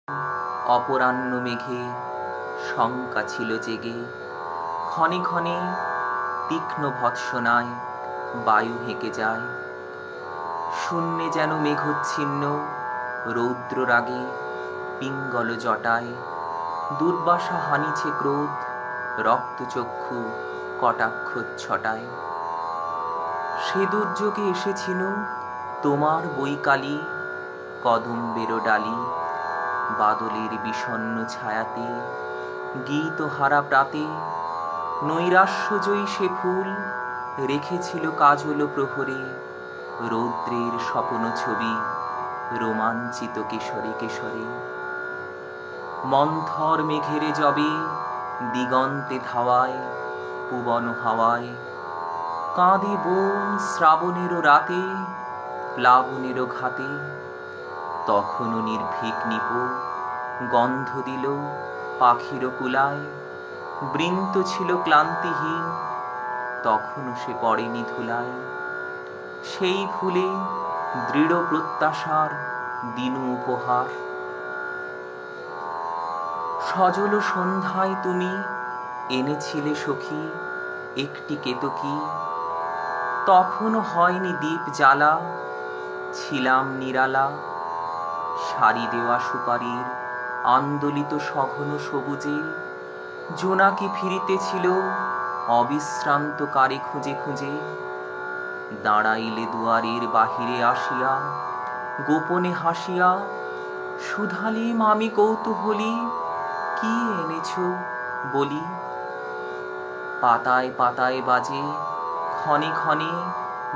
অপরাহ্ন মেঘে শঙ্কা ছিল জেগে, ক্ষণে ক্ষণে তীক্ষ্ণ ভৎসনায় বায়ু হেঁকে যায়। শূন্যে যেন মেঘচ্ছিন্ন রৌদ্র রাগে পিঙ্গল জটায় দুর্বাসা হানিছে ক্রোধ, রক্তচক্ষু কটাক্ষচ্ছটায়। সে দুর্যোগে এসেছিল তোমার বৈকালী, কদম্বের ডালি বাদলের বিষণ্ণ ছায়াতে, গীত হারা প্রাতে নৈরাশ্যজয়ী সে ফুল রেখেছিল কাজল প্রহরে, রৌদ্রের স্বপ্ন ছবি রোমাঞ্চিত কেশরে কেশরে। মন্থর মেঘেরে যবে দিগন্তে ধাওয়ায় পুবন হাওয়ায়, কাঁদে বন শ্রাবণেরও রাতে প্লাবনেরও ঘাতে। তখনও নির্ভীক নিপ গন্ধ দিল পাখির কুলায়, বৃন্ত ছিল ক্লান্তিহীন তখনও সে পড়েনি ধুলায়। সেই ফুলে দৃঢ় প্রত্যাশার দিনু উপহার। সজল সন্ধ্যায় তুমি এনেছিলে সখী একটি কেতকী, তখনও হয়নি দীপ জ্বালা ছিলাম নিরালা। সারি দেওয়া সুপারির আন্দোলিত সঘন সবুজে, জোনাকি ফিরিতেছিল অবিশ্রান্ত কারে খুঁজে খুঁজে। দাঁড়াইলে দুয়ারের বাহিরে আসিয়া গোপনে হাসিয়া, শুধালিম আমি কৌতূহলী কি এনেছ বলি। পাতায় পাতায় বাজে ক্ষণে ক্ষণে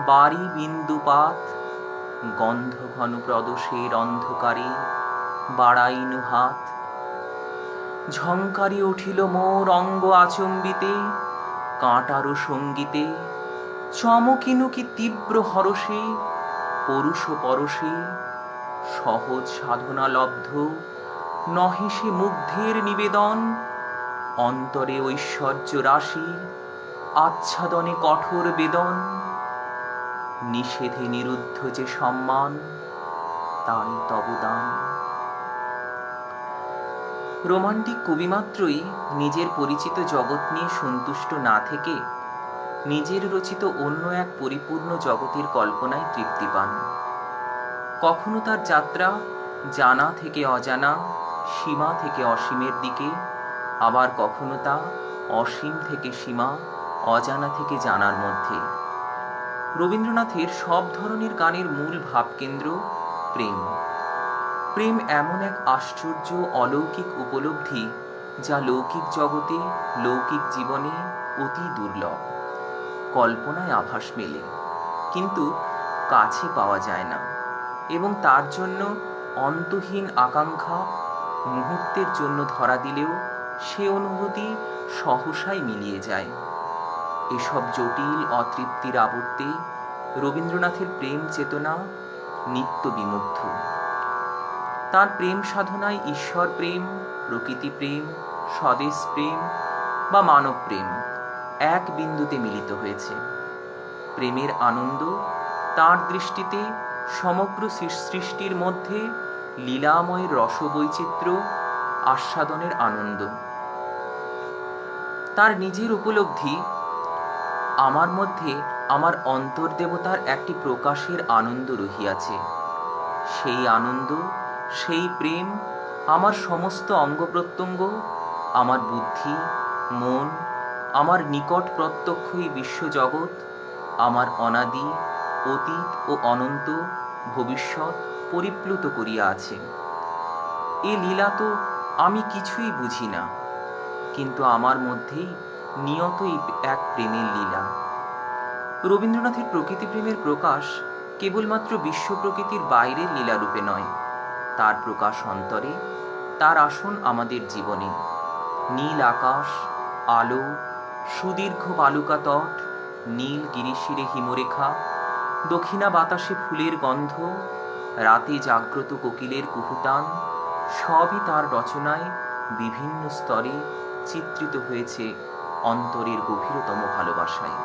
বাড়ি বিন্দুপাত, গন্ধ ঘন প্রদোষের অন্ধকারে বাড়াইনু হাত। ঝংকারি উঠিল মোর অঙ্গ আচম্বিতে, কাঁটারও সঙ্গীতে চমকিনু কি তীব্র হরষে পরুষ পরশে। সহজ সাধনা লব্ধ নহে সে মুগ্ধের নিবেদন, অন্তরে ঐশ্বর্য রাশি আচ্ছাদনে কঠোর বেদন। নিষেধে নিরুদ্ধ যে সম্মান তাই তব দান। রোমান্টিক কবিমাত্রই নিজের পরিচিত জগৎ নিয়ে সন্তুষ্ট না থেকে নিজের রচিত অন্য এক পরিপূর্ণ জগতের কল্পনায় তৃপ্তি পান। কখনো তার যাত্রা জানা থেকে অজানা, সীমা থেকে অসীমের দিকে, আবার কখনো তা অসীম থেকে সীমা, অজানা থেকে জানার মধ্যে। রবীন্দ্রনাথের সব ধরনের গানের মূল ভাবকেন্দ্র প্রেম। প্রেম এমন এক আশ্চর্য অলৌকিক উপলব্ধি যা লৌকিক জগতে লৌকিক জীবনে অতি দুর্লভ। কল্পনায় আভাস মেলে কিন্তু কাছে পাওয়া যায় না, এবং তার জন্য অন্তহীন আকাঙ্ক্ষা মুহূর্তের জন্য ধরা দিলেও সে অনুভূতি সহসাই মিলিয়ে যায়। এসব জটিল অতৃপ্তির আবর্তে রবীন্দ্রনাথের প্রেম চেতনা নিত্য বিমুগ্ধ। তার প্রেম সাধনায় ঈশ্বর প্রেম, প্রকৃতি প্রেম, স্বদেশ প্রেম বা মানব প্রেম এক বিন্দুতে মিলিত হয়েছে। প্রেমের আনন্দ তার দৃষ্টিতে সমগ্র সৃষ্টির মধ্যে লীলাময় রসবৈচিত্র্য আস্বাদনের আনন্দ। তার নিজের উপলব্ধি, আমার মধ্যে আমার অন্তর্দেবতার একটি প্রকাশের আনন্দ রহিয়াছে। সেই আনন্দ, সেই প্রেম আমার সমস্ত অঙ্গ প্রত্যঙ্গ, আমার বুদ্ধি, মন, আমার নিকট প্রত্যক্ষ এই বিশ্বজগৎ, আমার অনাদি, অতীত ও অনন্ত ভবিষ্যৎ পরিপ্লুত করিয়া আছে। এ লীলা তো আমি কিছুই বুঝি না, কিন্তু আমার মধ্যেই নিয়তই এক প্রেমের লীলা। রবীন্দ্রনাথের প্রকৃতি প্রেমের প্রকাশ কেবলমাত্র বিশ্ব প্রকৃতির বাইরের লীলারূপে নয়, তার প্রকাশ অন্তরে, তার আসন আমাদের জীবনে। নীল আকাশ, আলো, সুদীর্ঘ বালুকা তট, নীল গিরিশিরে হিমরেখা, দক্ষিণা বাতাসে ফুলের গন্ধ, রাতে জাগ্রত কোকিলের কুহুতান, সবই তার রচনায় বিভিন্ন স্তরে চিত্রিত হয়েছে অন্তরের গভীরতম ভালোবাসায়।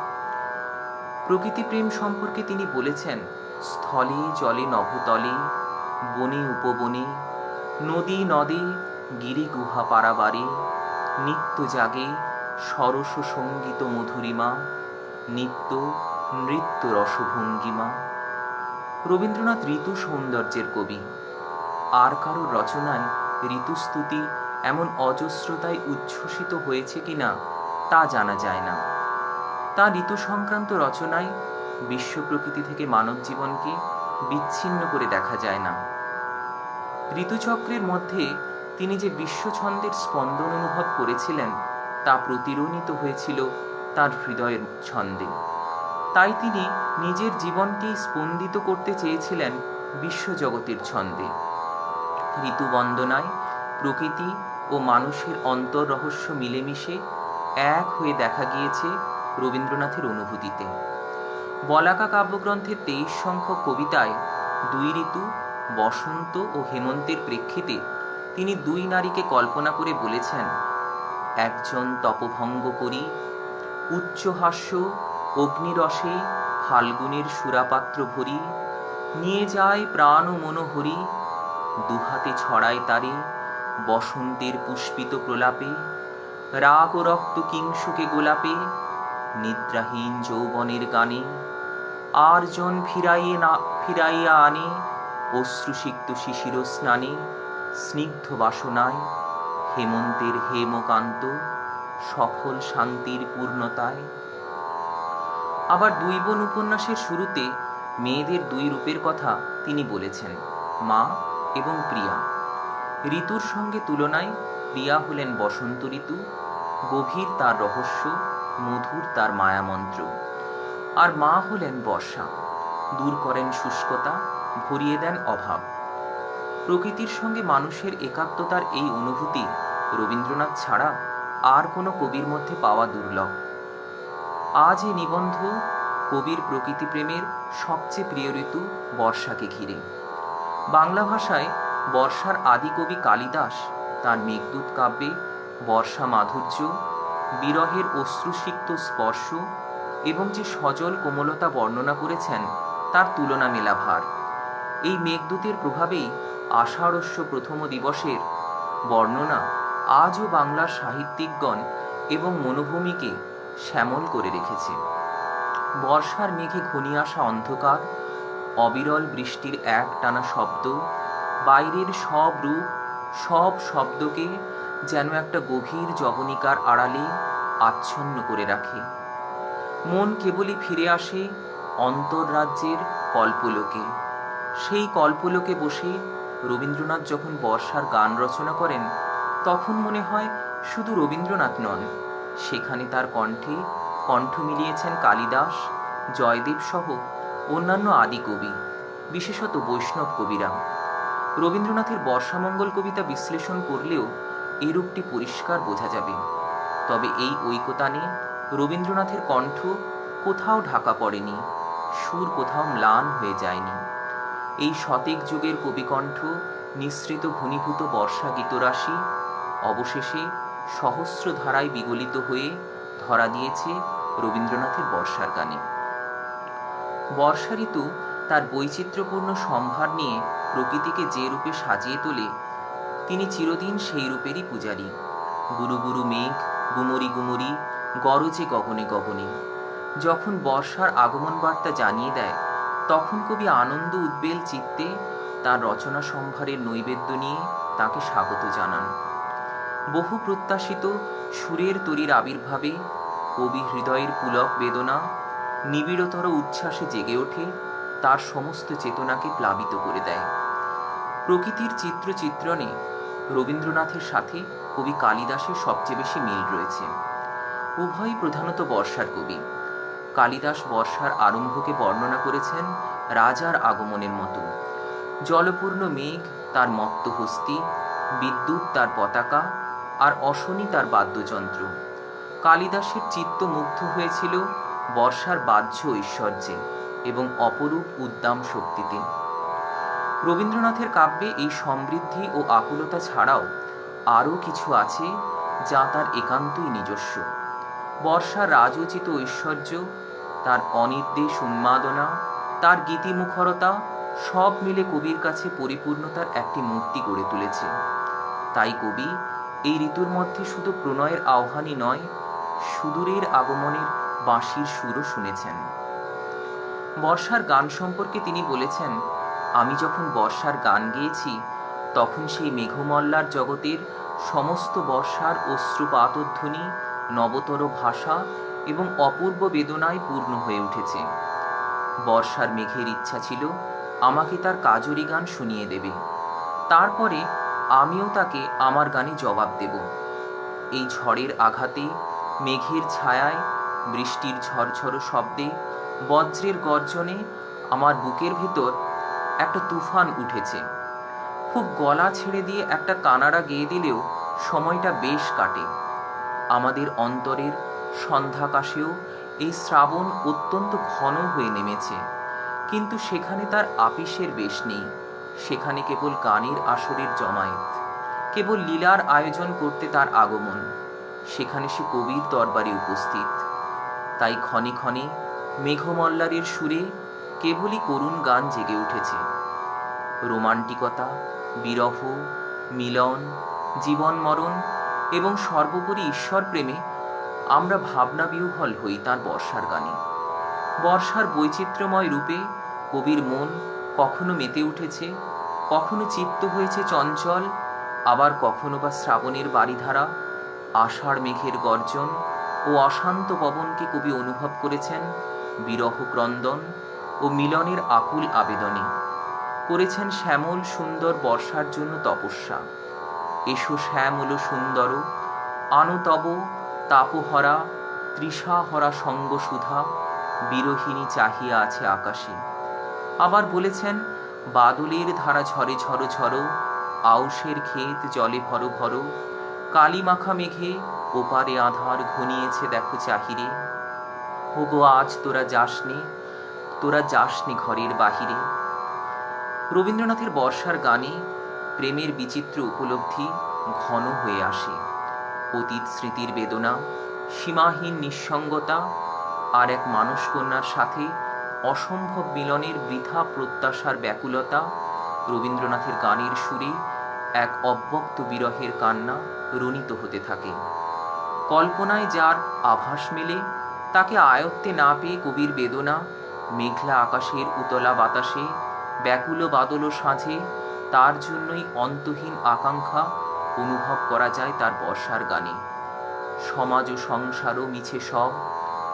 প্রকৃতি প্রেম সম্পর্কে তিনি বলেছেন, স্থলে জলে নভতলে বনে উপবনে নদী নদে গিরি গুহা পারাবারে নিত্য জাগে সরস সঙ্গীত মধুরিমা, নিত্য নৃত্য রসভঙ্গিমা। রবীন্দ্রনাথ ঋতু সৌন্দর্যের কবি। আর কারোর রচনায় ঋতুস্তুতি এমন অজস্রতায় উচ্ছ্বসিত হয়েছে কিনা তা জানা যায় না। তা ঋতু সংক্রান্ত রচনায় বিশ্ব প্রকৃতি থেকে মানব জীবনকে বিচ্ছিন্ন করে দেখা যায় না। ঋতুচক্রের মধ্যে তিনি যে বিশ্বছন্দের স্পন্দন অনুভব করেছিলেন তা প্রতিরণিত হয়েছিল তার হৃদয়ের ছন্দে। তাই তিনি নিজের জীবনকেই স্পন্দিত করতে চেয়েছিলেন বিশ্বজগতের ছন্দে। ঋতুবন্দনায় প্রকৃতি ও মানুষের অন্তর রহস্য মিলেমিশে এক হয়ে দেখা গিয়েছে রবীন্দ্রনাথের অনুভূতিতে। বলাকা কাব্যগ্রন্থের 23 সংখ্যক কবিতায় দুই ঋতু বসন্ত ও হেমন্তের প্রেক্ষিতে তিনি দুই নারীকে কল্পনা করে বলেছেন, একজন তপভঙ্গ করি উচ্চ হাস্য অগ্নিরসে ফাল্গুনের সুরাপাত্র ভরি, নিয়ে যায় প্রাণ ও মনোহরি, দুহাতে ছড়ায় তারে বসন্তের পুষ্পিত প্রলাপে, রাগ ও রক্ত কিংসুকে গোলাপে, নিদ্রাহীন যৌবনের গানে, আর জন ফিরাইয়া আনে অশ্রুসিক্ত শিশির স্নানে, স্নিগ্ধ বাসনায় হেমন্তের হেমকান্ত, সফল শান্তির পূর্ণতায়। আবার দুই বোন উপন্যাসের শুরুতে মেয়েদের দুই রূপের কথা তিনি বলেছেন, মা এবং প্রিয়া। ঋতুর সঙ্গে তুলনায় প্রিয়া হলেন বসন্ত ঋতু, গভীর তার রহস্য, মধুর তার মায়ামন্ত্র। আর মা হলেন বর্ষা, দূর করেন শুষ্কতা, ভরিয়ে দেন অভাব। প্রকৃতির সঙ্গে মানুষের একাত্মতার এই অনুভূতি রবীন্দ্রনাথ ছাড়া আর কোনো কবির মধ্যে পাওয়া দুর্লভ। আজ এই নিবন্ধ কবির প্রকৃতি প্রেমের সবচেয়ে প্রিয় ঋতু বর্ষাকে ঘিরে। বাংলা ভাষায় বর্ষার আদি কবি কালিদাস তার মেঘদূত কাব্যে বর্ষা মাধুর্য, বিরহের অশ্রুসিক্ত স্পর্শ এবং যে সজল কোমলতা বর্ণনা করেছেন তার তুলনা মেলা ভার। এই মেঘদূতের প্রভাবেই আষাঢ়স্য প্রথম দিবসের বর্ণনা আজও বাংলার সাহিত্যিকগণ এবং মনোভূমিকে শ্যামল করে রেখেছে। বর্ষার মেঘে ঘনিয়ে আসা অন্ধকার, অবিরল বৃষ্টির এক টানা শব্দ, বাইরের সব রূপ সব শব্দকে যেন একটা গভীর জবনিকার আড়ালে আচ্ছন্ন করে রাখে। মন কেবলই ফিরে আসে অন্তররাজ্যের কল্পলোকে। সেই কল্পলোকে বসে রবীন্দ্রনাথ যখন বর্ষার গান রচনা করেন তখন মনে হয় শুধু রবীন্দ্রনাথ নন, সেখানে তার কণ্ঠে কণ্ঠ মিলিয়েছেন কালিদাস, জয়দেব সহ অন্যান্য আদি কবি, বিশেষত বৈষ্ণব কবিরা। রবীন্দ্রনাথের বর্ষামঙ্গল কবিতা বিশ্লেষণ করলেও এরূপটি পরিষ্কার বোঝা যাবে। তবে এই ঐকতানে রবীন্দ্রনাথের কণ্ঠ কোথাও ঢাকা পড়েনি, সুর কোথাও ম্লান হয়ে যায়নি। এই শতেক যুগের কবিকণ্ঠ নিঃসৃত ঘনীভূত বর্ষা গীতরাশি অবশেষে সহস্র ধারায় বিগলিত হয়ে ধরা দিয়েছে রবীন্দ্রনাথের বর্ষার গানে। বর্ষা ঋতু তার বৈচিত্র্যপূর্ণ সম্ভার নিয়ে প্রকৃতিকে যে রূপে সাজিয়ে তোলে, তিনি চিরদিন সেই রূপেরই পূজারী। গুরু গুরু মেঘ গুমরি গুমরি গরজে গগনে গগনে। যখন বর্ষার আগমন বার্তা জানিয়ে দেয় তখন কবি আনন্দ উদ্বেল চিত্তে তার রচনা সম্ভারের নৈবেদ্য নিয়ে তাকে স্বাগত জানান। বহু প্রত্যাশিত সুরের তরীর আবির্ভাবে কবি হৃদয়ের পুলক বেদনা নিবিড়তর উচ্ছ্বাসে জেগে ওঠে, তার সমস্ত চেতনাকে প্লাবিত করে দেয়। প্রকৃতির চিত্রচিত্রণে রবীন্দ্রনাথের সাথে কবি কালিদাসের সবচেয়ে বেশি মিল রয়েছে। উভয়ই প্রধানত বর্ষার কবি। কালিদাস বর্ষার আরম্ভকে বর্ণনা করেছেন রাজার আগমনের মতো। জলপূর্ণ মেঘ তার মত্ত হস্তি, বিদ্যুৎ তার পতাকা, আর অশনি তার বাদ্যযন্ত্র। কালিদাসের চিত্ত মুগ্ধ হয়েছিল বর্ষার বাহ্য ঐশ্বর্যে এবং অপরূপ উদ্দাম শক্তিতে। রবীন্দ্রনাথের কাব্যে এই সমৃদ্ধি ও আকুলতা ছাড়াও আরও কিছু আছে যা তার একান্তই নিজস্ব। বর্ষার রাজোচিত ঐশ্বর্য, তার অনির্দেশ উন্মাদনা, তার গীতিমুখরতা সব মিলে কবির কাছে পরিপূর্ণতার একটি মূর্তি গড়ে তুলেছে। তাই কবি এই ঋতুর মধ্যে শুধু প্রণয়ের আহ্বানই নয়, সুদূরের আগমনের বাঁশির সুরও শুনেছেন। বর্ষার গান সম্পর্কে তিনি বলেছেন, আমি যখন বর্ষার গান গেয়েছি তখন সেই মেঘমল্লার জগতের সমস্ত বর্ষার অশ্রুপাতধ্বনি নবতর ভাষা এবং অপূর্ব বেদনায় পূর্ণ হয়ে উঠেছে। বর্ষার মেঘের ইচ্ছা ছিল আমাকে তার কাজরি গান শুনিয়ে দেবে, তারপরে আমিও তাকে আমার গানে জবাব দেব। এই ঝড়ের আঘাতে, মেঘের ছায়ায়, বৃষ্টির ঝরঝর শব্দে, বজ্রের গর্জনে আমার বুকের ভেতর একটা তুফান উঠেছে। খুব গলা ছেড়ে দিয়ে একটা কানাড়া গেয়ে দিলেও সময়টা বেশ কাটে। আমাদের অন্তরের সন্ধ্যাকাশেও এই শ্রাবণ অত্যন্ত ঘন হয়ে নেমেছে, কিন্তু সেখানে তার আপিসের বেশ নেই। সেখানে কেবল গানের আসরের জমায়েত, কেবল লীলার আয়োজন করতে তার আগমন। সেখানে সে কবির দরবারে উপস্থিত। তাই ক্ষণে ক্ষণে মেঘমল্লারের সুরে কেবলই করুণ গান জেগে উঠেছে। রোমান্টিকতা, বিরহ, মিলন, জীবন মরণ এবং সর্বোপরি ঈশ্বর প্রেমে আমরা ভাবনা বিহ্বল হই তাঁর বর্ষার গানে। বর্ষার বৈচিত্র্যময় রূপে কবির মন কখনো মেতে উঠেছে, কখনো চিত্ত হয়েছে চঞ্চল, আবার কখনো বা শ্রাবণের বারিধারা, আষাঢ় মেঘের গর্জন ও অশান্ত পবনকে কবি অনুভব করেছেন বিরহ ক্রন্দন ও মিলনের আকুল আবেদনে। করেছেন শ্যামল সুন্দর বর্ষার জন্য তপস্যা। এসো শ্যামল সুন্দর, আনো তব তাপহরা তৃষাহরা সঙ্গ সুধা, বিরহিণী চাহিয়া আছে আকাশে। আবার বলেছেন, বাদলের ধারা ঝরে ঝরো ঝরো, আউশের ক্ষেত জলে ভরো ভরো, কালি মাখা মেঘে ওপারে আধার ঘনিয়েছে দেখো চাহিরে। ওগো আজ তোরা যাসনে ঘরের বাহিরে। রবীন্দ্রনাথের বর্ষার গানে প্রেমের বিচিত্র উপলব্ধি ঘন হয়ে আসে। অতীত স্মৃতির বেদনা, সীমাহীন নিঃসঙ্গতা আর এক মানসকন্যার সাথে অসম্ভব মিলনের বৃথা প্রত্যাশার ব্যাকুলতা রবীন্দ্রনাথের গানের সুরে এক অব্যক্ত বিরহের কান্না রণিত হতে থাকে। কল্পনায় যার আভাস মেলে, তাকে আয়ত্তে না পেয়ে কবির বেদনা মেঘলা আকাশের উতলা বাতাসে, ব্যাকুল বাদল সাঁঝে, তার জন্যই অন্তহীন আকাঙ্ক্ষা অনুভব করা যায় তার বর্ষার গানে। সমাজ ও সংসারও মিছে সব,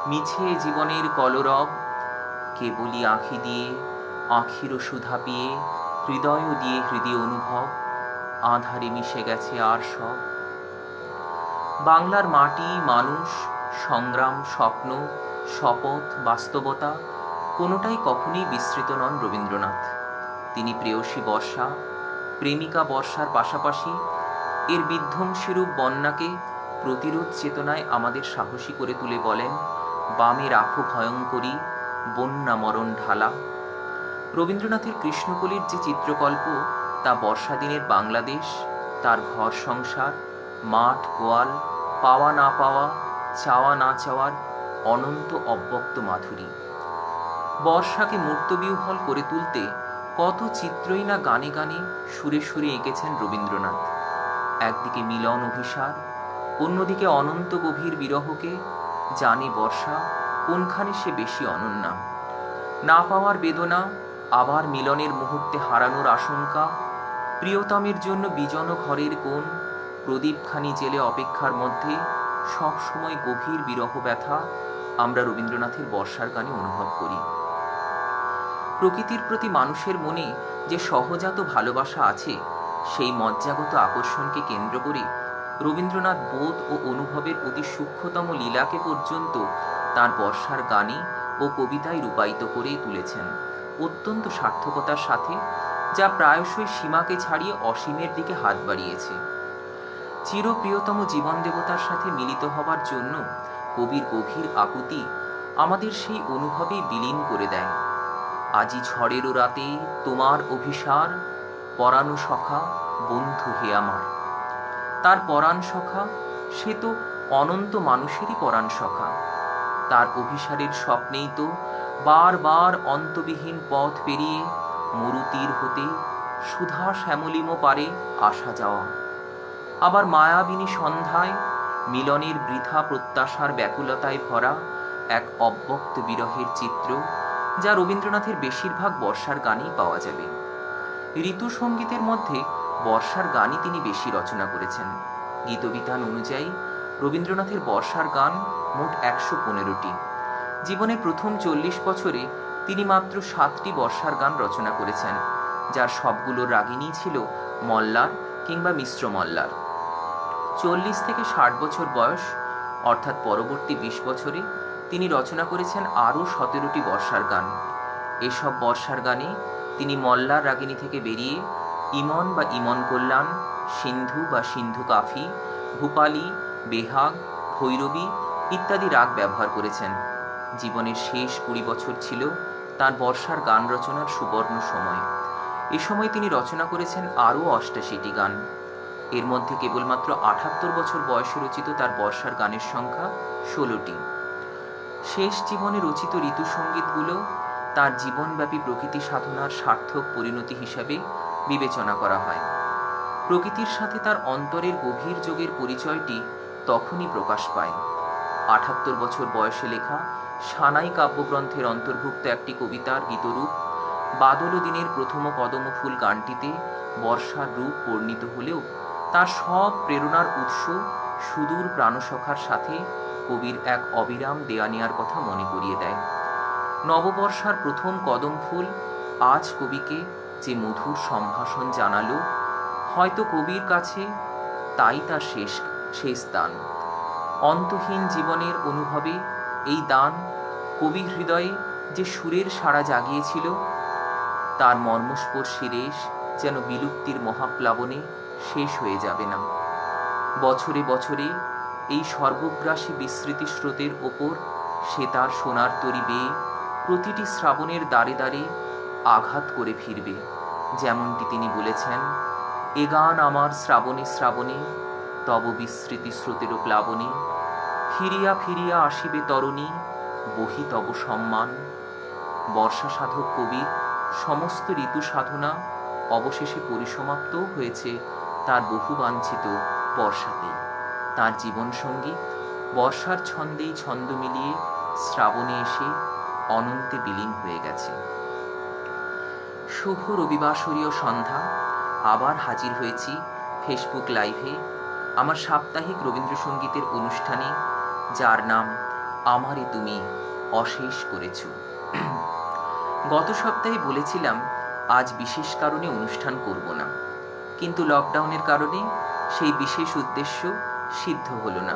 মিছে জীবনের কলরব, কেবলই আঁখি দিয়ে আঁখিরও সুধা পেয়ে, হৃদয় দিয়ে হৃদয় অনুভব, আঁধারে মিশে গেছে আর সব। বাংলার মাটি, মানুষ, সংগ্রাম, স্বপ্ন, শপথ, বাস্তবতা কোনোটাই কখনোই বিস্মৃত নন রবীন্দ্রনাথ। তিনি প্রেয়সী বর্ষা, প্রেমিকা বর্ষার পাশাপাশি এর বিধ্বংসীরূপ বন্যাকে প্রতিরোধ চেতনায় আমাদের সাহসী করে তুলে বলেন, বামে রাখো ভয়ঙ্করী বন্যা মরণ ঢালা। রবীন্দ্রনাথের কৃষ্ণকলির যে চিত্রকল্প, তা বর্ষা দিনের বাংলাদেশ, তার ঘর সংসার, মাঠ গোয়াল, পাওয়া না পাওয়া, চাওয়া না চাওয়ার অনন্ত অব্যক্ত মাধুরী। বর্ষাকে মূর্তবিহ্বল করে তুলতে কত চিত্রই না গানে গানে সুরে সুরে এঁকেছেন রবীন্দ্রনাথ। একদিকে মিলন অভিসার, অন্যদিকে অনন্ত গভীর বিরহকে জানে বর্ষা কোনখানে সে বেশি অনন্যা। না পাওয়ার বেদনা, আবার মিলনের মুহূর্তে হারানোর আশঙ্কা, প্রিয়তমের জন্য বিজন ঘরের কোণ, প্রদীপখানি জেলে অপেক্ষার মধ্যে সব সময় গভীর বিরহ ব্যথা আমরা রবীন্দ্রনাথের বর্ষার গানে অনুভব করি। প্রকৃতির প্রতি মানুষের মনে যে সহজাত ভালোবাসা আছে, সেই মজ্জাগত আকর্ষণকে কেন্দ্র করে রবীন্দ্রনাথ বোধ ও অনুভবের অতি সূক্ষ্মতম লীলাকে পর্যন্ত তাঁর বর্ষার গানে ও কবিতায় রূপায়িত করে তুলেছেন অত্যন্ত সার্থকতার সাথে, যা প্রায়শই সীমাকে ছাড়িয়ে অসীমের দিকে হাত বাড়িয়েছে। চিরপ্রিয়তম জীবন দেবতার সাথে মিলিত হবার জন্য কবির গভীর আকুতি আমাদের সেই অনুভবেই বিলীন করে দেয়। আজি ঝড়েরও রাতে তোমার অভিসার, পরাণ সখা বন্ধু হে আমার। তার পরাণ সখা, সে তো অনন্ত মানুষেরই পরাণ সখা। তার অভিসারের স্বপ্নেই তো বারবার অন্তবিহীন পথ পেরিয়ে মরুতীর হতে সুধা শ্যামলিম পারে আসা যাওয়া। আবার মায়াবিনী সন্ধ্যায় মিলনের বৃথা প্রত্যাশার ব্যাকুলতায় ভরা এক অব্যক্ত বিরহের চিত্র, যা রবীন্দ্রনাথের বেশিরভাগ বর্ষার গানেই পাওয়া যাবে। ঋতু সঙ্গীতের মধ্যে বর্ষার গানই তিনি বেশি রচনা করেছেন। গীতবিতান অনুযায়ী রবীন্দ্রনাথের বর্ষার গান মোট ১১৫টি। জীবনের প্রথম ৪০ বছরে তিনি মাত্র ৭টি বর্ষার গান রচনা করেছেন, যার সবগুলোর রাগিনী ছিল মল্লার কিংবা মিশ্র মল্লার। ৪০ থেকে ৬০ বছর বয়স অর্থাৎ পরবর্তী ২০ বছরে তিনি রচনা করেছেন আরও ১৭টি বর্ষার গান। এসব বর্ষার গানে তিনি মল্লার রাগিনী থেকে বেরিয়ে ইমন বা ইমন কল্যাণ, সিন্ধু বা সিন্ধু কাফি, ভূপালী, বেহাগ, ভৈরবী ইত্যাদি রাগ ব্যবহার করেছেন। জীবনের শেষ ২০ বছর ছিল তার বর্ষার গান রচনার সুবর্ণ সময়। এ সময় তিনি রচনা করেছেন আরও ৮৮টি গান। এর মধ্যে কেবলমাত্র ৭৮ বছর বয়সে রচিত তার বর্ষার গানের সংখ্যা ১৬টি। শেষ জীবনে রচিত ঋতু সঙ্গীতগুলো তার জীবনব্যাপী প্রকৃতি সাধনার সার্থক পরিণতি হিসাবে বিবেচনা করা হয়। প্রকৃতির সাথে তার অন্তরের গভীর যোগের পরিচয়টি তখনই প্রকাশ পায়। ৭৮ বছর বয়সে লেখা সানাই কাব্যগ্রন্থের অন্তর্ভুক্ত একটি কবিতার গীতরূপ বাদল দিনের প্রথম কদম ফুল গানটিতে বর্ষার রূপ বর্ণিত হলেও তার সব প্রেরণার উৎস সুদূর প্রাণসখার সাথে কবির এক অবিরাম দেয়া নেয়ার কথা মনে করিয়ে দেয়। নববর্ষার প্রথম কদম ফুল আজ কবিকে যে মধুর সম্ভাষণ জানালো, হয়তো কবির কাছে তাই তার শেষ স্থান। অন্তহীন জীবনের অনুভবে এই দান কবির হৃদয়ে যে সুরের সাড়া জাগিয়েছিল, তার মর্মস্পর্শী রেশ যেন বিলুপ্তির মহাপ্লাবনে শেষ হয়ে যাবে না। বছরে বছরে এই সর্বগ্রাসী বিস্মৃতি স্রোতের ওপর সে তার সোনার তরী বেয়ে প্রতিটি শ্রাবণের দ্বারে দ্বারে আঘাত করে ফিরবে। যেমনটি তিনি বলেছেন, এ গান আমার শ্রাবণে শ্রাবণে তব বিস্মৃতি স্রোতের প্লাবনে, ফিরিয়া ফিরিয়া আসিবে তরণী বহি তব সম্মান। বর্ষা সাধক কবির সমস্ত ঋতু সাধনা অবশেষে পরিসমাপ্ত হয়েছে তার বহুবাঞ্ছিত বর্ষাতেই। তার জীবনসঙ্গী বর্ষার ছন্দেই ছন্দ মিলিয়ে শ্রাবণে এসে অনন্তে বিলীন হয়ে গেছে। শুভ রবিবাসরীয় সন্ধ্যা, আবার হাজির হয়েছি ফেসবুক লাইভে আমার সাপ্তাহিক রবীন্দ্রসঙ্গীতের অনুষ্ঠানে, যার নাম আমারে তুমি অশেষ করেছ। গত সপ্তাহে বলেছিলাম আজ বিশেষ কারণে অনুষ্ঠান করব না, কিন্তু লকডাউনের কারণে সেই বিশেষ উদ্দেশ্য সিদ্ধ হলো না।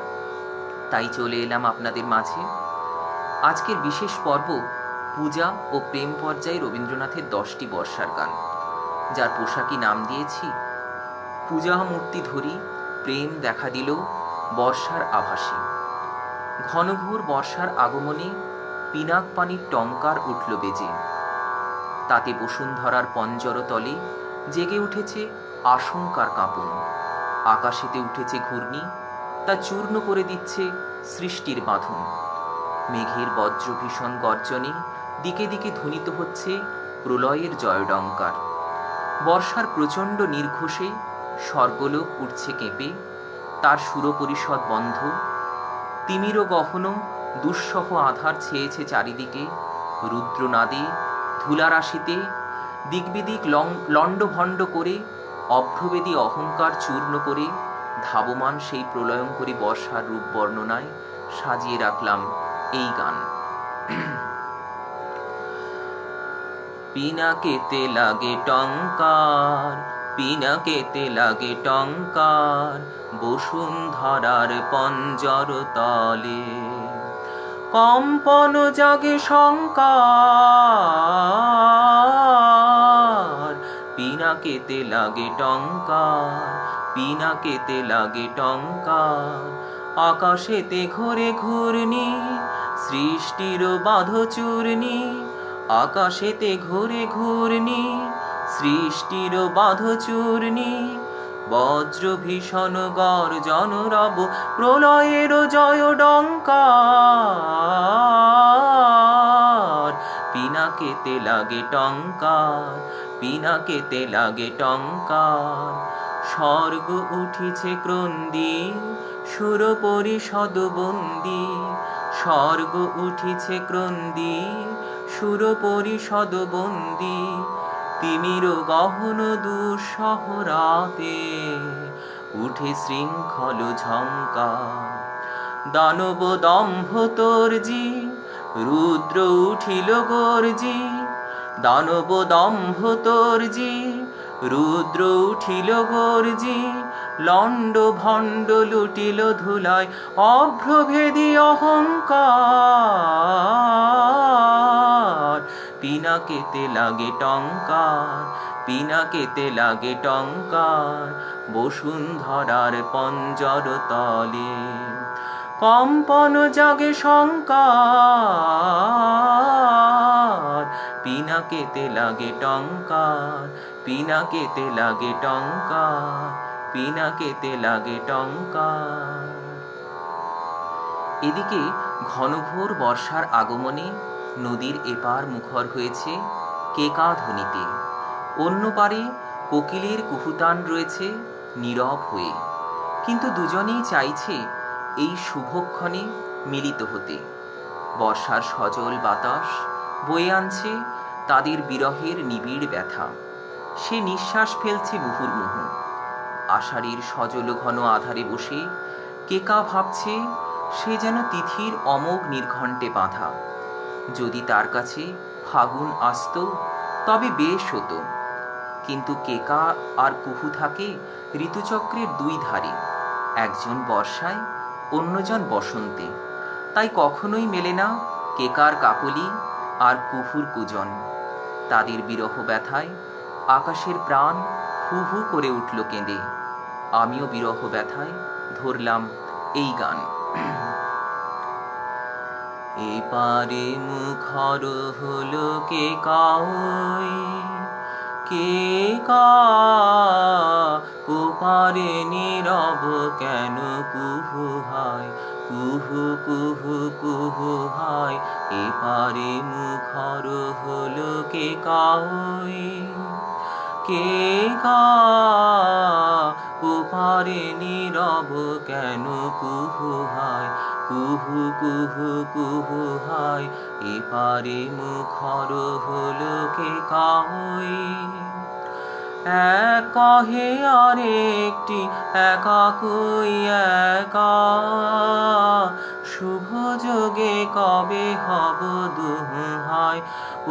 তাই চলে এলাম আপনাদের মাঝে। আজকের বিশেষ পর্ব পূজা ও প্রেম পর্যায়ে রবীন্দ্রনাথের 10টি বর্ষার গান, যার পোশাকি নাম দিয়েছি পূজা মূর্তি ধরি প্রেম দেখা দিল বর্ষার আভাসে। ঘনঘোর বর্ষার আগমনে পিনাক পানির টঙ্কার উঠল বেজে, তাতে বসুন্ধরার পঞ্জর তলে জেগে উঠেছে আশঙ্কার কাঁপন। আকাশেতে উঠেছে ঘূর্ণি, তা চূর্ণ করে দিচ্ছে সৃষ্টির বাঁধন। মেঘের বজ্র ভীষণ গর্জনে দিকে দিকে ধ্বনিত হচ্ছে প্রলয়ের জয়ডঙ্কার। বর্ষার প্রচণ্ড নির্ঘোষে স্বর্গলোক উঠছে কেঁপে, তার সুরপরিষদ বন্ধ। তিমির গহন দুঃসহ আধার ছেয়েছে চারিদিকে, রুদ্রনাদে ধুলারাশিতে দিকবিদিক লণ্ডভণ্ড করে অভ্রবেদী অহংকার চূর্ণ করে ধাবমান সেই প্রলয়ঙ্করী বর্ষার রূপ বর্ণনায় সাজিয়ে রাখলাম এই গান। পিনাকেতে লাগে টঙ্কার, পিনাকেতে লাগে টঙ্কার, বসুন্ধরার পঞ্জর তলে কম্পন জাগে শঙ্কার। পিনাকেতে লাগে টঙ্কার, পিনাকেতে লাগে টঙ্কার, আকাশেতে ঘোরে ঘূর্ণি সৃষ্টির বাঁধ চূর্ণি। আকাশেতে ঘোরে ঘূর্ণি সৃষ্টির বাঁধ চূর্ণি। বজ্র ভীষণ গর্জন রব প্রলয়ের জয় ডঙ্কার। পিনাকেতে লাগে টঙ্কার, পিনাকেতে লাগে টঙ্কার। স্বর্গ উঠিছে ক্রন্দী, সুর পরিষদ বন্দী। স্বর্গ উঠিছে ক্রন্দী, সুর পরিষদ বন্দী। তিমির গহন দুঃসহ রাতে উঠে শৃঙ্খল ঝঙ্কার। দানব দম্ভ তর্জি, রুদ্র উঠিল গর্জি। দানব দম্ভ তর্জি, রুদ্র উঠিল গর্জি। লণ্ড ভণ্ড লুটিল ধুলায় অভ্রভেদী অহংকার। পিনাকেতে লাগে টঙ্কার, পিনাকেতে লাগে টঙ্কার। বসুন্ধরার পঞ্জর তলে কম্পন জাগে শঙ্কার। পিনাকেতে লাগে টঙ্কার, পিনাকেতে লাগে টঙ্কার, পিনাকেতে লাগে টঙ্কার। এদিকে ঘনঘোর বর্ষার আগমনে নদীর এপার মুখর হয়েছে কেকা ধ্বনিতে। অন্য পারে কোকিলের কুহুতান রয়েছে নীরব হয়ে, কিন্তু দুজনেই চাইছে এই শুভক্ষণে মিলিত হতে। বর্ষার সজল বাতাস বয়ে আনছে তাদের বিরহের নিবিড় ব্যথা। সে নিঃশ্বাস ফেলছে মুহুর্মুহু। আষাঢ়ের সজল ঘন আধারে বসে কেকা ভাবছে সে যেন তিথির অমোঘ নির্ঘণ্টে বাঁধা। যদি তার কাছে ফাগুন আসত তবে বেশ হতো। কিন্তু কেকা আর কুহু থাকে ঋতুচক্রের দুই ধারে, একজন বর্ষায় অন্যজন বসন্তে। তাই কখনোই মেলে না কেকার কাকলি আর কুহুর কুজন। তাদের বিরহ ব্যথায় আকাশের প্রাণ হু হু করে উঠল কেঁদে। আমিও বিরহ ব্যথায় ধরলাম এই গান। এপারে মুখর হলো কেকা ওই, কেকা ওপারে নীরব কেন কুহু হায়, কুহু কুহু কুহু হায়। এপারে মুখর হলো কেকা ওই, কেকা ওপারে নীরব কেন কুহু হায়, কুহু কুহু কুহু হায়। এপারে মুখর হলো কেকা ওই। এক কহে আরেকটি একা কই একা, শুভ যোগে কবে হব দুহায়।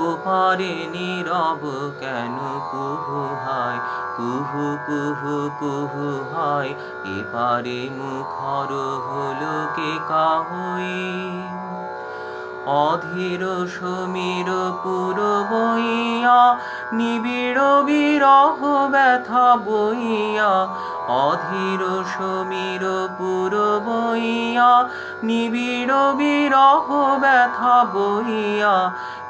ওপারে নীরব কেন কুহু হায়, কুহু কুহু কুহু হায়। এপারে মুখর হলো কেকা ওই। অধীর সমীর পুর বইয়া নিবিড় বিরহ ব্যথা বইয়া। অধীর সমীর পুর বইয়া নিবিড় বিরহ ব্যথা বইয়া।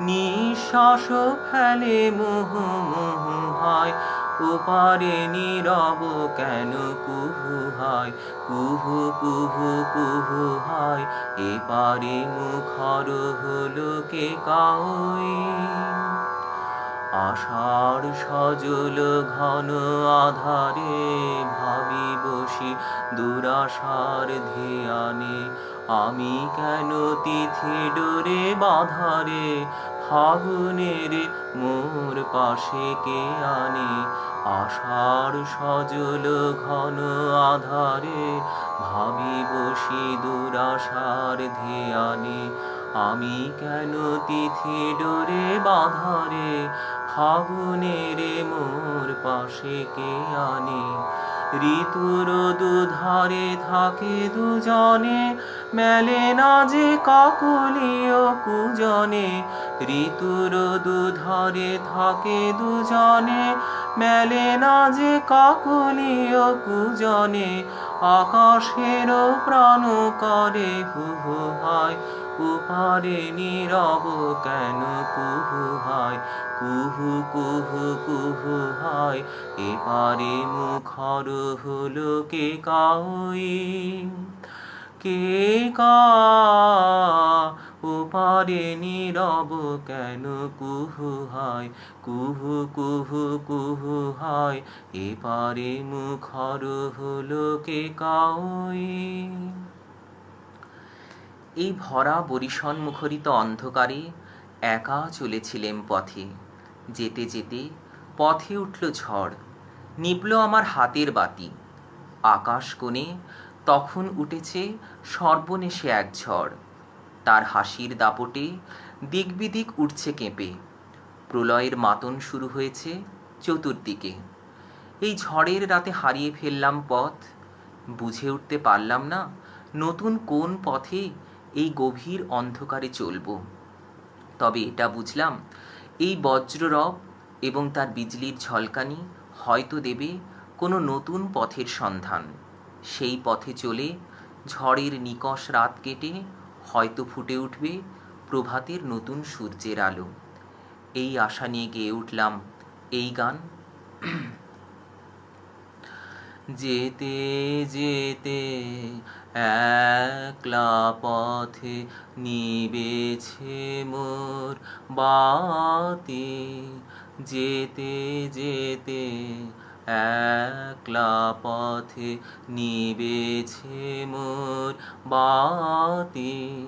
নিঃশ্বাস ফেলে মুহু মুহু হায়, ওপারে নীরব কেন কুহু হায়, কুহু কুহু কুহু হায়। এপারে মুখর হলো কেকা ওই। আষাঢ় সজল ঘন আধারে ভাবি বসি দুরাশার ধ্যানে। আমি কেন তিথি ডোরে বাঁধারে, ফাগুনের মোর পাশে কে আনে। আষাঢ় সজল ঘন আধারে ভাবি বসি দুরাশার ধ্যানে। আমি কেন তিথি ডোরে বাঁধারে, ফাগুনের মোর পাশে কে আনে। ঋতুর দুধারে থাকে দুজনে, মেলে না যে কাকলিও কুজনে। ঋতুর দুধারে থাকে দুজনে, মেলে না যে কাকলিও কুজনে। আকাশের প্রাণ করে হু হু হায়, ওপারে নীরব কেন কুহু হায়, কুহু কুহু কুহু হায়। এপারে মুখর হলো কেকা ওই, কেকা ওপারে নীরব কেন কুহু হয়, কুহু কুহু কুহু হয়, এপারে মুখর হলো কে কাউই। এই ভরা বরিশন মুখরিত অন্ধকারে একা চলেছিলেম পথে। যেতে যেতে পথে উঠল ঝড়, নিবল আমার হাতের বাতি। আকাশ কোণে তখন উঠেছে সর্বনেশে এক ঝড়। তার হাসির দাপটে দিক বিদিক উঠছে কেঁপে। প্রলয়ের মাতন শুরু হয়েছে চতুর্দিকে। এই ঝড়ের রাতে হারিয়ে ফেললাম পথ, বুঝে উঠতে পারলাম না নতুন কোন পথে এই গভীর অন্ধকারে চলব। তবে এটা বুঝলাম, এই বজ্ররব এবং তার বিজলির ঝলকানি হয়তো দেবে কোনো নতুন পথের সন্ধান। সেই পথে চলে ঝড়ের নিকষ রাত কেটে হয়তো ফুটে উঠবে প্রভাতের নতুন সূর্যের আলো। এই আশা নিয়ে গেয়ে উঠলাম এই গান। যেতে যেতে একলা পথে নিবেছে মোর বাতি। যেতে যেতে একলা পথে নিবেছে মোর বাতি।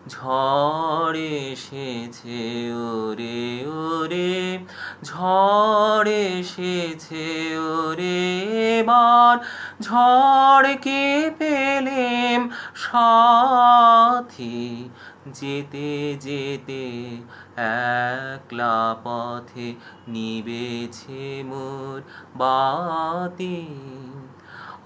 ঝড় এসেছে ওরে ওরে, ঝড় এসেছে ওরে এবার, ঝড়কে পেলেম সাথী। যেতে যেতে একলা পথে নিবেছে মোর বাতি।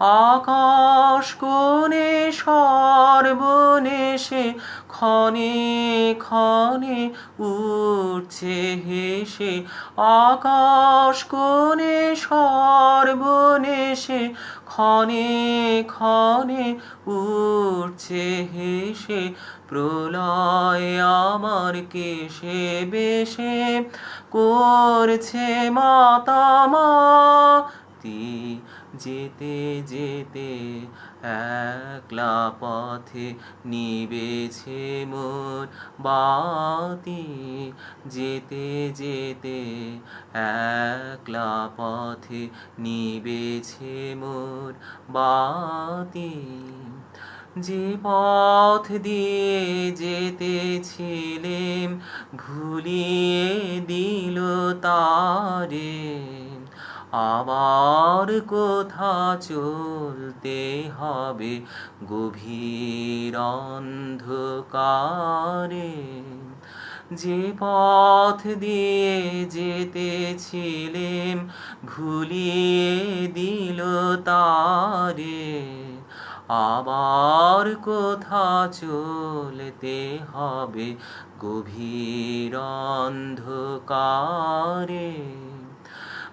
আকাশ কোণে সর্বনেশে ক্ষণে ক্ষণে উঠছে হেসে। আকাশ কোণে সর্বনেশে ক্ষণে ক্ষণে উঠছে হেসে। প্রলয় আমার কেশে বেশে করছে মাতামাতি। যেতে যেতে একলা পথে নিবেছে মোর বাতি। যেতে যেতে একলা পথে নিবেছে মোর বাতি। যে পথ দিয়ে যেতেছিলেম ভুলিয়ে দিল তারে। আবার কোথা চলতে হবে গভীর অন্ধকারে। যে পথ দিয়ে যেতেছিলেম ভুলিয়ে দিল তারে। আবার কোথা চলতে হবে গভীর অন্ধকারে।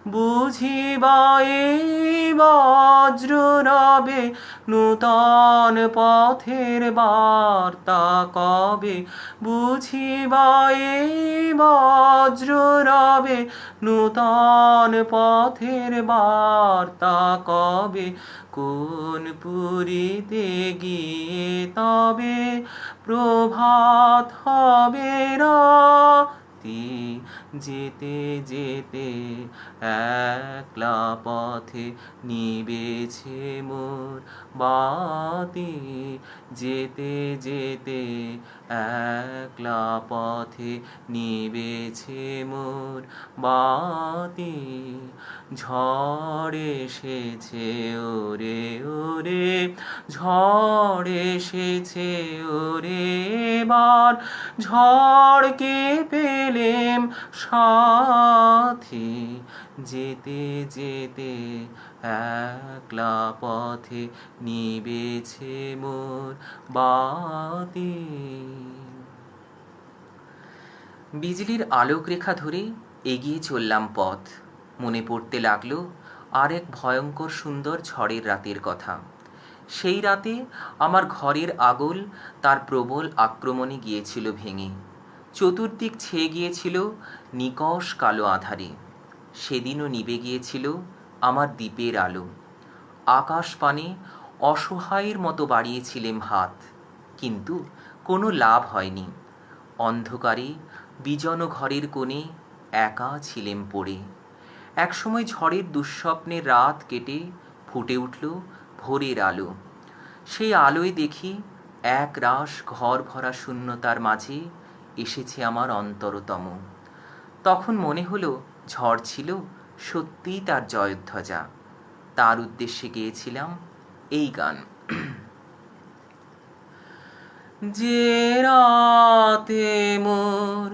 বুঝিবা এই বজ্ররবে নূতন পথের বার্তা কবে। বুঝিবা এই বজ্ররবে নূতন পথের বার্তা কবে। কোন পুরীতে গিয়ে তবে প্রভাত হবে রাতি। যেতে যেতে একলা পথে নিবেছে মোর বাতি। যেতে যেতে একলা পথে নিবেছে মোর বাতি। ঝড় এসেছে ওরে ওরে, ঝড় এসেছে ওরে এবার, ঝড়কে পেলেম সাথী। যেতে যেতে একলা পথে নিবেছে মোর বাতি। বিজলির আলোক রেখা ধরে এগিয়ে চললাম পথ। মনে পড়তে লাগলো আর এক ভয়ঙ্কর সুন্দর ঝড়ের রাতের কথা। সেই রাতে আমার ঘরের আগল তার প্রবল আক্রমণে গিয়েছিল ভেঙে। চতুর্দিক ছেয়ে গিয়েছিল নিকষ কালো আঁধারে। সেদিনও নিভে গিয়েছিল আমার দ্বীপের আলো। আকাশ পানে অসহায়ের মতো বাড়িয়েছিলেম হাত, কিন্তু কোনো লাভ হয়নি। অন্ধকারে বিজন ঘরের কোণে একা ছিলেম পড়ে। একসময় ঝড়ের দুঃস্বপ্নের রাত কেটে ফুটে উঠল ভোরের আলো। সেই আলোয় দেখি এক রাশ ঘর ভরা শূন্যতার মাঝে এসেছে আমার অন্তরতম। তখন মনে হলো ঝড় ছিল সত্যিই তার জয়ধ্বজা। তার উদ্দেশ্যে গেয়েছিলাম এই গান। যে রাতে মোর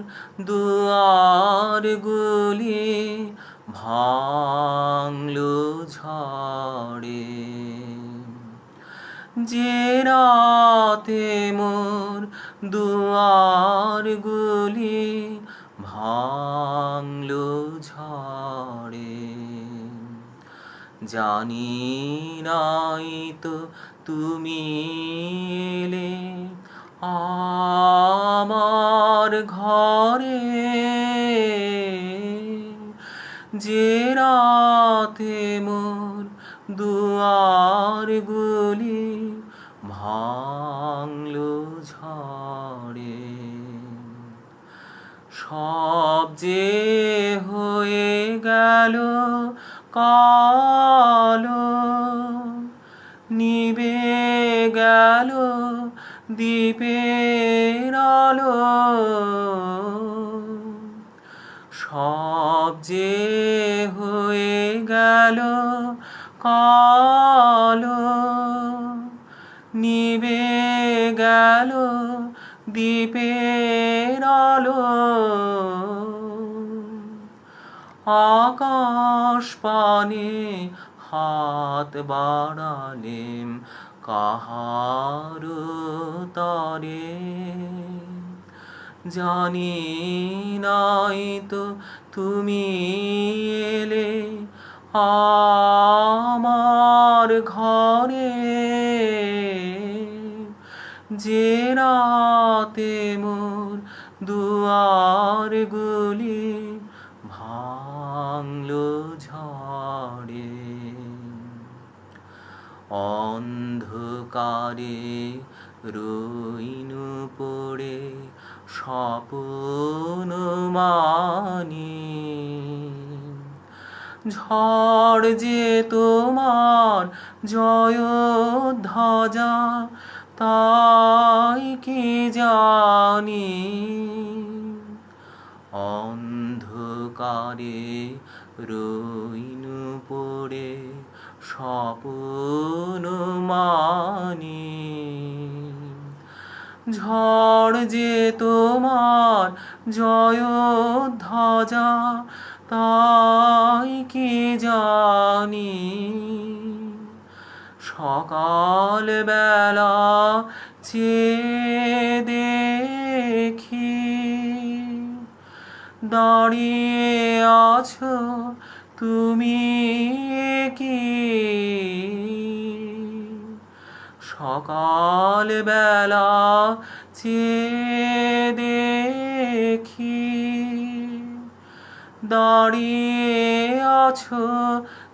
দুয়ার গুলি ভাঙলো ঝড়ে, যে রাতে মোর দুয়ার গুলি ভাঙলো ঝড়ে, জানি নাই তো তুমি এলে আমার ঘরে, যে রাতে মোর দুয়ার গুলি ভাঙলো ঝড়ে। সব যে হয়ে গেল কালো, নিভে গেল দ্বীপের আলো, সব যে হয়ে গেল কালো, নিভে গেল দ্বীপের আলো। আকাশ পানে হাত বাড়ালেম কাহার তরে, জানি নাই তো তুমি এলে আমার ঘরে, যে রাতে মোর দুয়ার গুলি ভাঙলো ঝড়ে। অন্ধকারে রইনু পড়ে স্বপ্ন মানি, ঝড় যে তোমার জয়ধ্বজা তাই কি জানি। অন্ধকারে রইনু পড়ে স্বপ্ন মানি, ঝড় যে তোমার জয়ধ্বজা তাই কি জানি। সকাল বেলা চেয়ে দেখি দাঁড়িয়ে আছো তুমি কি, সকাল বেলা চেয়ে দেখি দাঁড়িয়ে আছো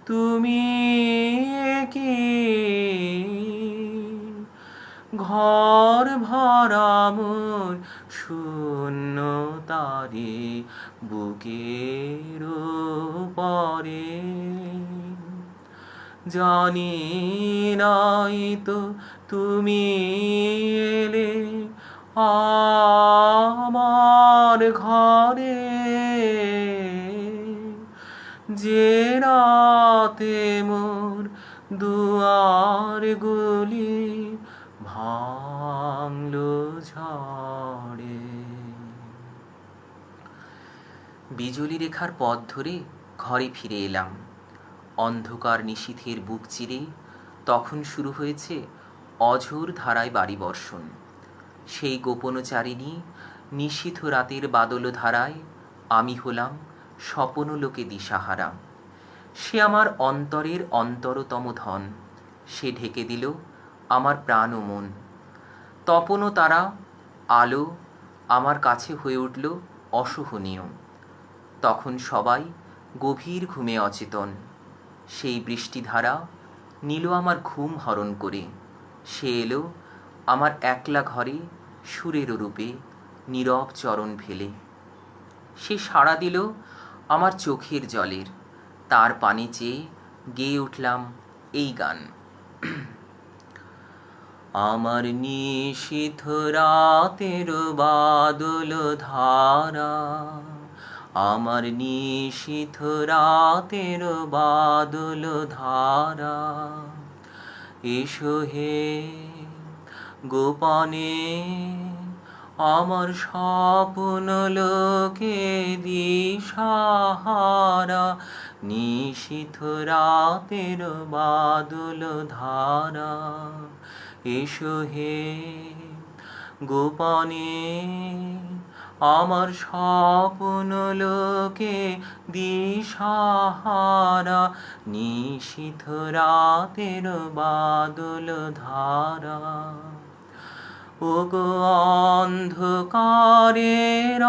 তুমি কি। ঘর ভরা মোর শূন্যতারে বুকের পরে, জানি নাই তো তুমি এলে আমার ঘরে, যে রাতে মোর দুয়ার গুলি ভাঙলো ঝড়ে। বিজুলি রেখার পথ ধরে ঘরে ফিরে এলাম। অন্ধকার নিশীথের বুক চিরে তখন শুরু হয়েছে অঝোর ধারায় বাড়ি বর্ষণ। সেই গোপনচারিণী নিশীথ রাতের বাদল ধারায় আমি হলাম স্বপনলোকে দিশাহারা। সে আমার অন্তরের অন্তরতম ধন, সে ঢেকে দিল আমার প্রাণ ও মন। তপন তারা আলো আমার কাছে হয়ে উঠল অসহনীয়। তখন সবাই গভীর ঘুমে অচেতন। সেই বৃষ্টিধারা নিল আমার ঘুম হরণ করে। সে এলো আমার একলা ঘরে সুরের রূপে নীরব চরণ ফেলে। সে সাড়া দিল আমার চোখের জলের, তার পানে চেয়ে গেয়ে উঠলাম এই গান। আমার নিশীথ রাতের বাদল ধারা, আমার নিশীথ রাতের বাদল ধারা, এসো হে গোপনে আমার স্বপ্ন লোকে দিশাহারা। নিশীথ রাতের বাদল ধারা, এসো হে গোপনে আমার স্বপ্ন লোকে দিশাহারা। নিশীথ রাতের বাদল ধারা, ওগো অন্ধকারের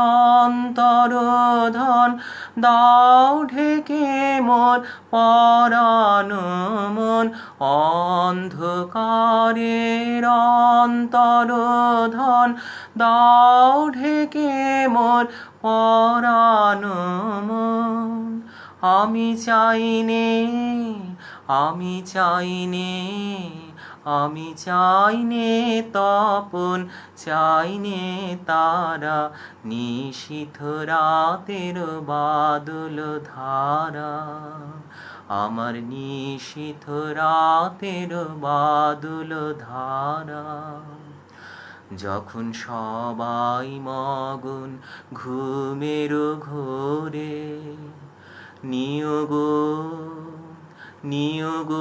অন্তরোধন দাও ঢেকে মোর পরাণ মন। অন্ধকারের অন্তরোধন দাও ঢেকে মোর পরাণ মন। আমি চাইনে, আমি চাইনে, আমি চাইনে তপন, চাইনে তারা। নিশীথ রাতের বাদল ধারা, আমার নিশীথ রাতের বাদল ধারা। যখন সবাই মগন ঘুমের ঘোরে, নিয়োগ নিয়োগ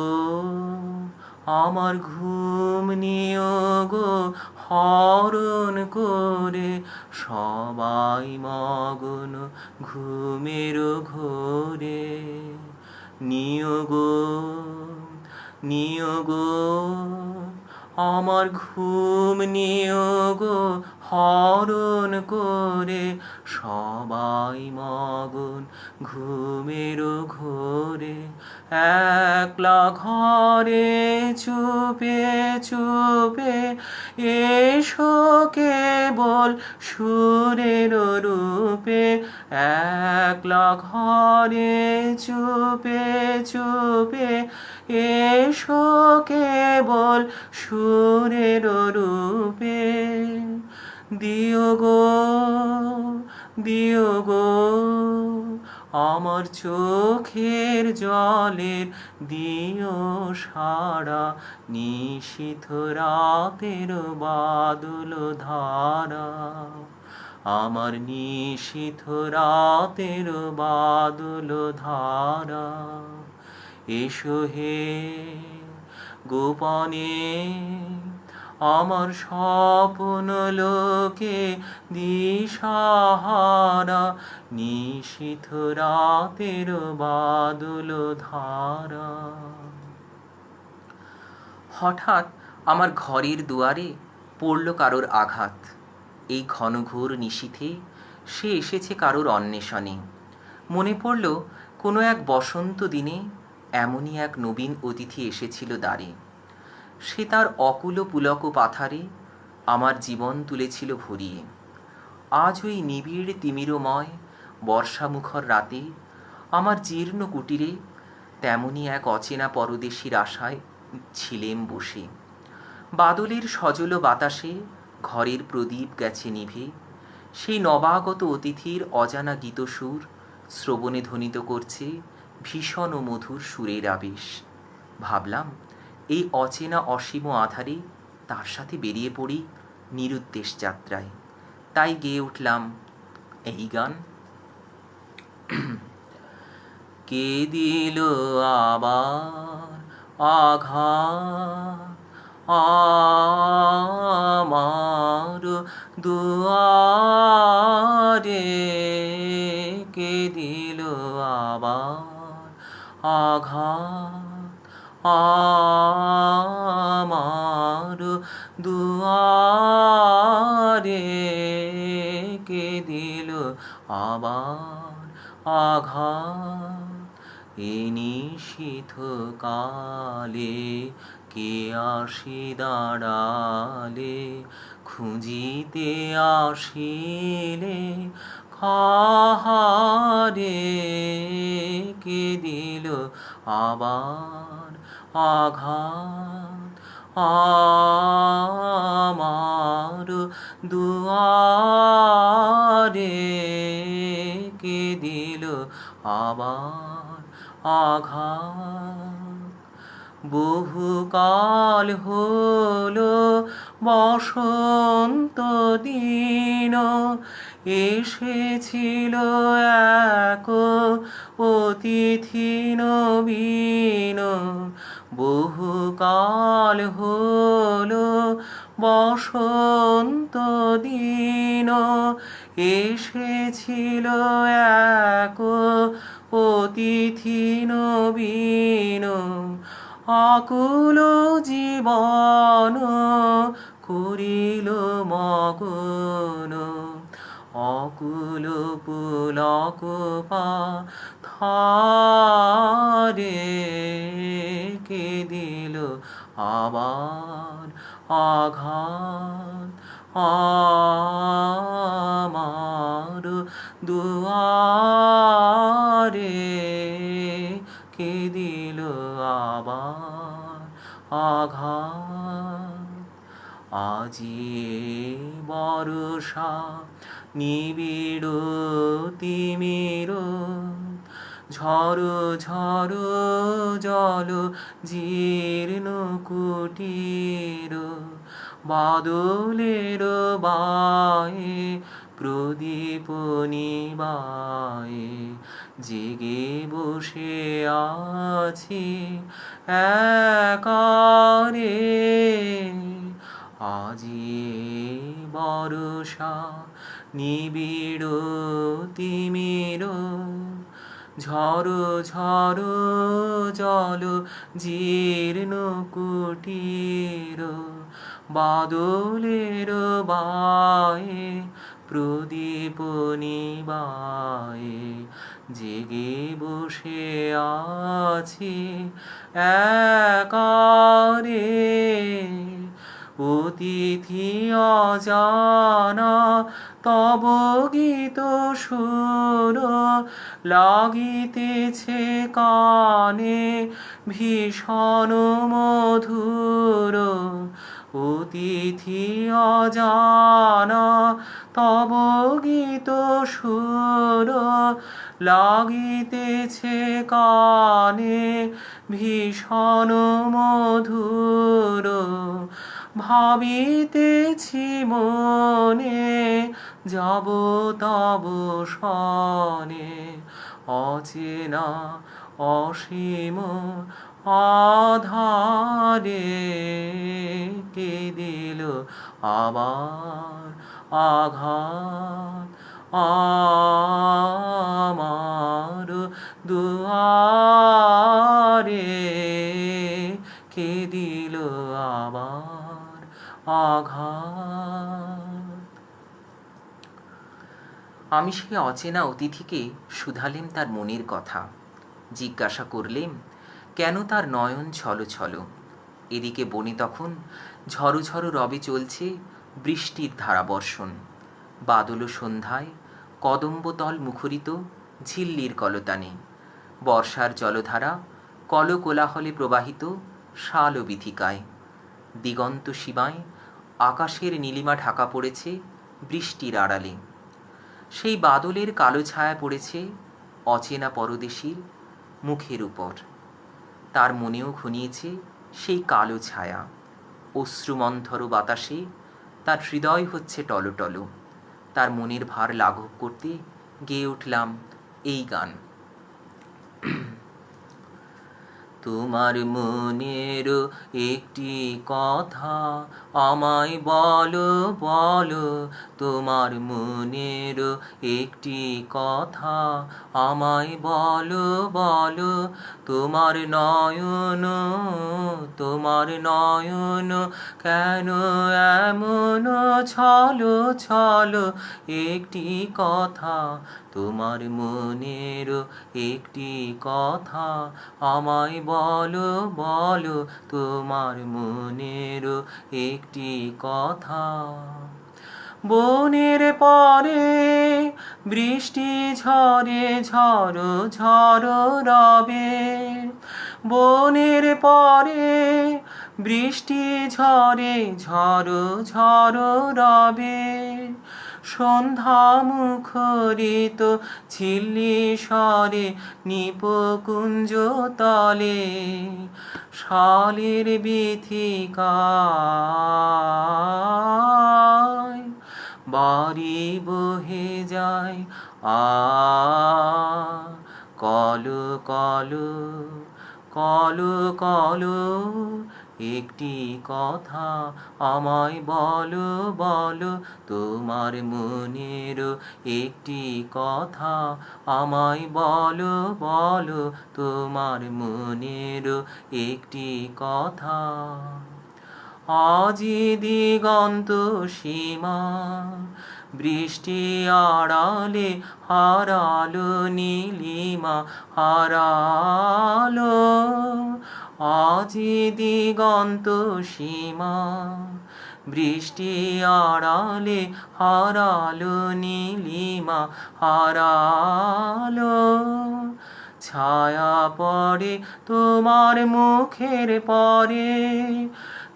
আমার ঘুম নিয়োগ হরণ করে। সবাই মগন ঘুমের ঘোরে, নিয়োগ নিয়োগ আমার ঘুম নিয়োগ হরণ করে। সবাই মগন ঘুমের ঘোরে, একলা ঘরে চুপে চুপে এসো কেবল সুরের রূপে। একলা ঘরে চুপে চুপে এসো কেবল সুরের রূপে। দিও গো, দিও গো আমার চোখের জলের দিও সারা। নিশীথ রাতের বাদল ধারা, আমার নিশীথ রাতের বাদল ধারা। এসো হে গোপনে আমার স্বপ্ন লোকে দিশাহারা। নিশীথ রাতের বাদল ধারা। হঠাৎ আমার ঘরের দুয়ারে পড়ল কারোর আঘাত। এই ঘনঘোর নিশীথে সে এসেছে কারোর অন্বেষণে। মনে পড়ল কোনো এক বসন্ত দিনে এমনই এক নবীন অতিথি এসেছিল দ্বারে। সে তার অকুল পুলক পাথারে আমার জীবন তুলেছিল ভরিয়ে। আজ ওই নিবিড় তিমিরময় বর্ষামুখর রাতে আমার জীর্ণ কুটিরে তেমনি এক অচেনা পরদেশীর আশায় ছিলেম বসে। বাদলের সজল বাতাসে ঘরের প্রদীপ গেছে নিভে। সেই নবাগত অতিথির অজানা গীতসুর শ্রবণে ধ্বনিত করছে ভীষণ ও মধুর সুরের আবেশ। ভাবলাম এই অচেনা অসীম আধারে তার সাথে বেরিয়ে পড়ি নিরুদ্দেশ যাত্রায়। তাই গেয়ে উঠলাম এই গান। কে দিল আবার আঘাত আমার দুয়ারে, কে দিল আবার আঘাত আমার দুয়ারে, কে দিল আবার আঘাত। এ নিশীথ কালে কে আসি দাঁড়ালে খুঁজিতে আসিলে কাহারে কে দিল আবার আঘাত আমার দুয়ারে কে দিল আবার আঘাত বহুকাল হলো বসন্ত দিন এসেছিল এক অতিথি নবীন বহুকাল হলো বসন্ত দিন এসেছিল এক অতিথি নবীন আকুল জীবন করিল মগন অকুল পুলক পাথারে কে দিল আবার আঘাত আমার দুয়ারে কে দিল আবার আঘাত আজি বর্ষা নিবিড় তিমির ঝড় ঝড় জল জীর্ণ কুটির বাদলের বায়ে প্রদীপ নিবায়ে জেগে বসে আছি একারে আজি বর্ষা নিবিড় তিমির ঝড় ঝড় জল জীর্ণ কুটির বাদলের বায়ে প্রদীপ নিবায়ে জেগে বসে আছি একারে অতিথি অজানা তব গীত সুর লাগিতেছে কানে ভীষণ মধুর অতিথি অজানা তব গীত সুর লাগিতেছে কানে ভীষণ মধুর ভাবিতেছি মনে যাব তব সনে অচেনা অসীম আধারে কে দিল আবার আঘাত আমার দুয়ারে কে দিল আবার আঘাত। আমি সে অচেনা অতিথিকে শুধালেম তার মনের কথা, জিজ্ঞাসা করলেম কেন তার নয়ন ছলো ছলো। এদিকে বনে তখন ঝড়ো ঝড়ো রবে চলছে বৃষ্টির ধারাবর্ষণ। বাদল সন্ধ্যায় কদম্বতল মুখরিত ঝিল্লির কলতানে বর্ষার জলধারা কলকোলাহলে প্রবাহিত শাল বিথিকায় দিগন্ত সীমায় আকাশের নীলিমা ঢাকা পড়েছে বৃষ্টির আড়ালে। সেই বাদলের কালো ছায়া পড়েছে অচেনা পরদেশীর মুখের উপর। তার মনেও ঘনিয়েছে সেই কালো ছায়া। অশ্রুমন্থর বাতাসে তার হৃদয় হচ্ছে টলটল। তার মনের ভার লাঘব করতে গেয়ে উঠলাম এই গান। তোমার মনের একটি কথা আমায় বলো বলো, তোমার মনের একটি কথা আমায় বলো বলো। তোমার নয়ন কেন এমন ছলো ছলো, একটি কথা তোমার মনের একটি কথা আমায় বলো বলো, তোমার মনের একটি কথা। বনের পরে বৃষ্টি ঝরে ঝড়ো ঝড়ো রবে, বনের পরে বৃষ্টি ঝরে ঝড়ো ঝড়ো রবে। সন্ধ্যা মুখরিত ঝিল্লি স্বরে নিপকুঞ্জ তলে, শালের বীথিকায় বাড়ি বহে যায়। কলো কলো কলো কলো একটি কথা আমায় বলো বলো, তোমার মনের একটি কথা আমায় বলো বলো, তোমার মনের একটি কথা। আজি দিগন্ত সীমা বৃষ্টি আড়ালে হারালো নীলিমা হারালো, আজি দিগন্ত সীমা বৃষ্টি আড়ালে হারালো নীলিমা হারালো। ছায়া পড়ে তোমার মুখের পরে,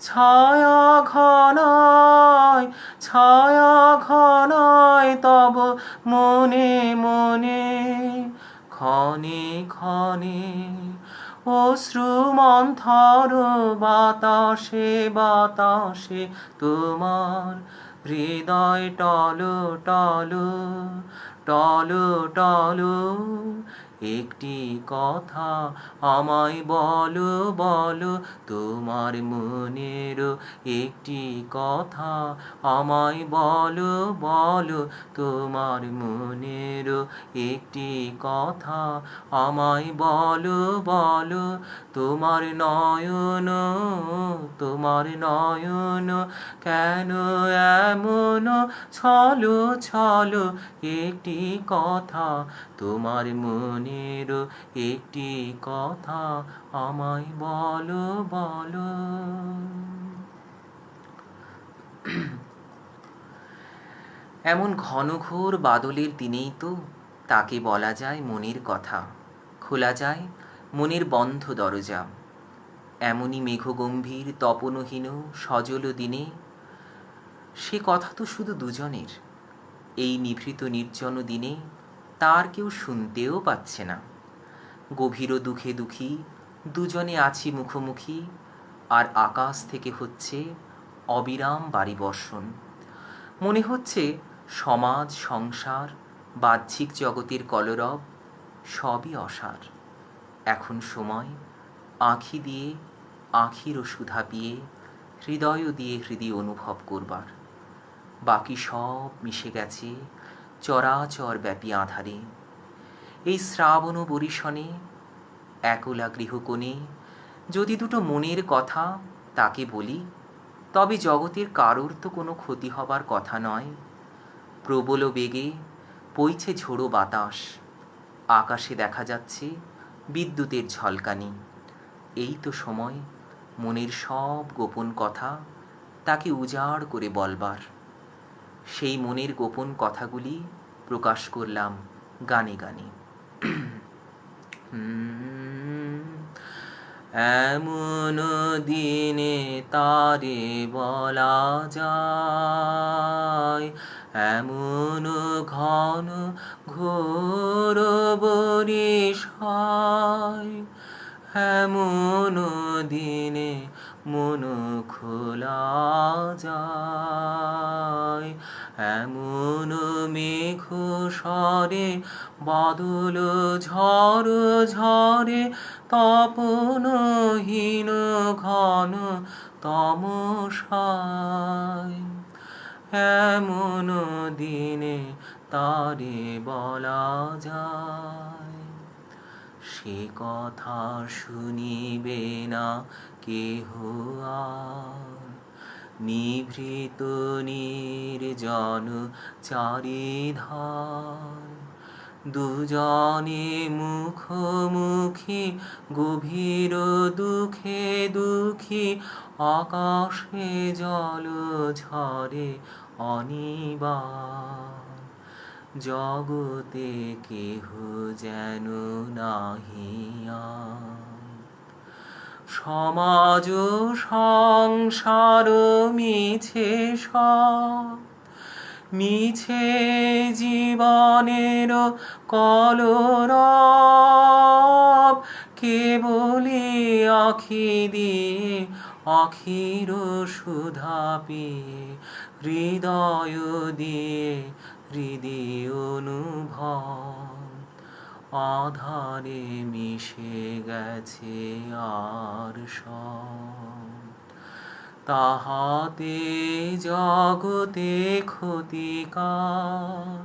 ছায়া ঘনায় ছায়া ঘনায় তব মনে মনে, ক্ষণে ক্ষণে অশ্রু মন্থর বাতাসে বাতাসে তোমার হৃদয় টলো টলো টলো টলো। একটি কথা আমায় বলো বলো, তোমার মনের একটি কথা আমায় বলো বলো, তোমার মনের একটি কথা আমায় বলো বলো। তোমার নয়ন কেন এমন ছলো ছলো, একটি কথা তোমার মনের একটি কথা আমায় বলো বলো। এমন ঘনঘোর বাদলের দিনেই তো তাকে বলা যায় মনের কথা, খোলা যায় মনের বন্ধ দরজা। এমনই মেঘগম্ভীর তপনহীন সজল দিনে সে কথা তো শুধু দুজনের। এই নিভৃত নির্জন দিনে তার কেউ শুনতেও পাচ্ছে না। গভীর দুঃখে দুঃখী দুজনে আছি মুখোমুখি, আর আকাশ থেকে হচ্ছে অবিরাম বাড়ি বর্ষণ। মনে হচ্ছে সমাজ সংসার বাহ্যিক জগতের কলরব সবই অসার। এখন সময় আঁখি দিয়ে আঁখিরও সুধা পিয়ে, হৃদয় দিয়ে হৃদয় অনুভব করবার। বাকি সব মিশে গেছে চরাচর ব্যাপী আধারে। এই শ্রাবণ বরিশনে একলা গৃহকোণে যদি দুটো মনের কথা তাকে বলি, তবে জগতের কারোর তো কোনো ক্ষতি হবার কথা নয়। প্রবল বেগে বইছে ঝোড়ো বাতাস, আকাশে দেখা যাচ্ছে বিদ্যুতের ঝলকানি। এই তো সময় মনের সব গোপন কথা তাকে উজাড় করে বলবার। সেই মনের গোপন কথাগুলি প্রকাশ করলাম গানে গানে। এমন দিনে তারে বলা যায়, এমন ঘন ঘোর বরিশ হয়, এমন দিনে মন খোলা যায়। এমন মেঘ স্বরে বাদল ঝড় ঝরে, তপনহীন ঘন তমসায়। এমন দিনে তারে বলা যায়, সে কথা শুনিবে না কেহ আর। নিভৃত নির্জন চারিধার, দুজনে মুখোমুখি গভীর দুঃখে দুঃখী, আকাশে জল ঝরে অনিবার। জগতে কেহ যেন নাহি আর। সমাজ সংসার মিছে সব, মিছে জীবনের কলরব। কেবলি আখি দিয়ে আখির সুধা পেয়ে, হৃদয় দিয়ে হৃদয় অনুভব। আধারে মিশে গেছে আর সব, তাহাতে জগতে ক্ষতিকার।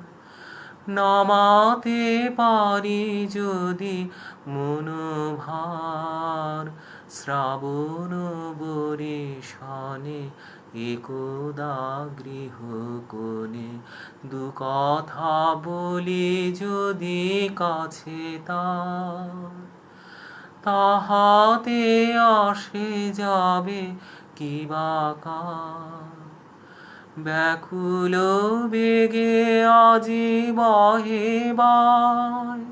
নামাতে পারি যদি মনোভার, শ্রাবণ বরিশনে একদা গৃহ কোণে দু কথা বলি যদি কাছে তার। তাহাতে আসে যাবে কি বা কার। ব্যাকুল বেগে আজি বহে বায়,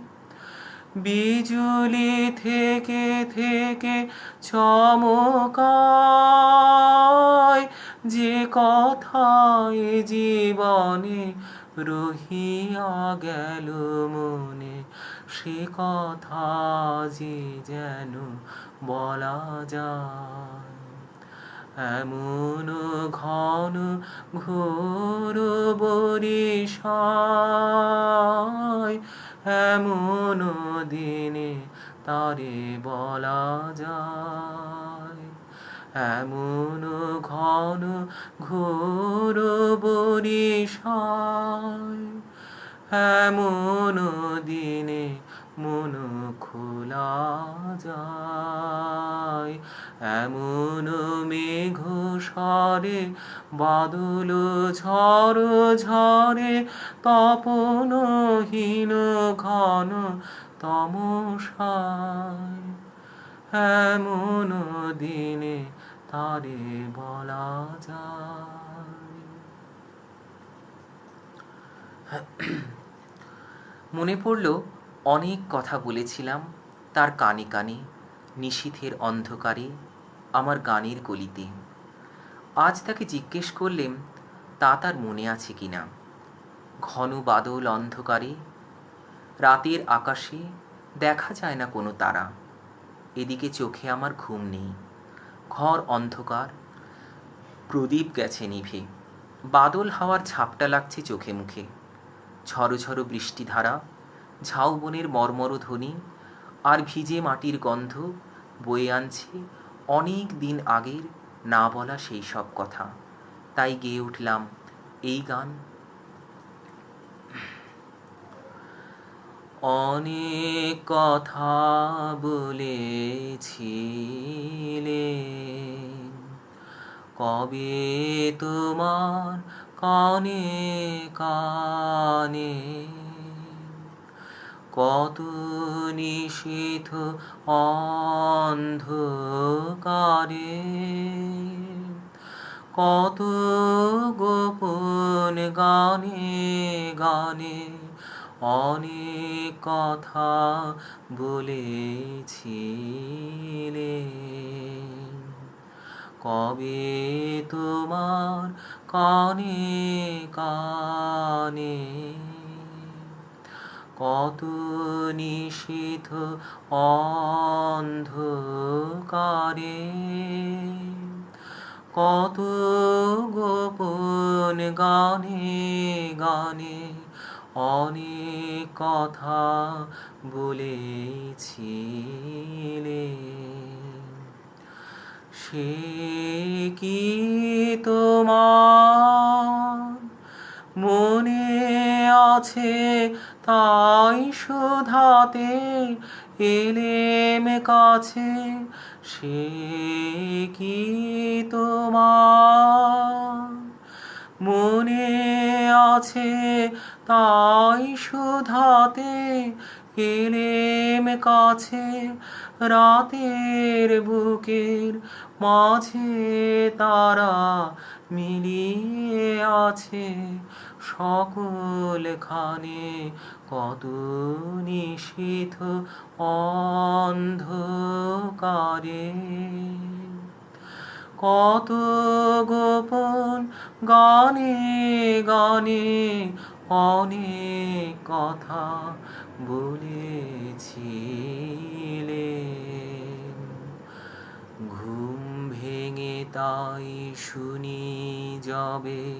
বিজুলি থেকে থেকে চমকায়। যে কথায় জীবনে রহিয়া গেল মনে, সে কথা যে যেন বলা যায়। এমন ঘন ঘোর বরিশায়, এমন দিনে তারে বলা যায়। এমন ঘন ঘোর বরিশায়, এমন দিনে মন খোলা যায়। এমন মেঘ স্বরে বাদল ঝড় ঝরে, তপনহীন ঘন তমসায়। এমন দিনে তারে বলা যায়। মনে পড়ল অনেক কথা বলেছিলাম তার কানে কানে, নিশীথের অন্ধকারে আমার গানের গলিতে। আজ তাকে জিজ্ঞেস করলেম তা তার মনে আছে কিনা। ঘন বাদল অন্ধকারে রাতের আকাশে দেখা যায় না কোনো তারা। এদিকে চোখে আমার ঘুম নেই, ঘর অন্ধকার, প্রদীপ গেছে নিভে। বাদল হাওয়ার ঝাপটা লাগছে চোখে মুখে। ঝড়ো ঝড়ো বৃষ্টিধারা, ঝাউবনের মর্মর ধ্বনি আর ভিজে মাটির গন্ধ বয়ে আনছে অনেক দিন আগের না বলা সেই সব কথা। তাই গেয়ে উঠলাম এই গান। অনেক কথা বলেছিলে কবে তোমার কানে কানে, কত নিশীথ অন্ধকারে, কত গোপন গানে গানে অনেক কথা বলেছিলে। কবে তোমার কানে কানে, কত নিশীথ অন্ধকারে, কত গোপন গানে গানে অনেক কথা বলেছিলে। সে কি তোমার মনে আছে? তাই শোধাতে এলেম কাছে। সে কি তোমার মনে আছে, তাই শুধাতে এলেম কাছে। রাতের বুকের মাঝে তারা মিলিয়ে আছে, সকলখানে কত নিশীথ অন্ধকারে। কত গোপন গানে গানে অনেক কথা বলেছিলেন। ঘুম ভেঙে তাই শুনি যাবে,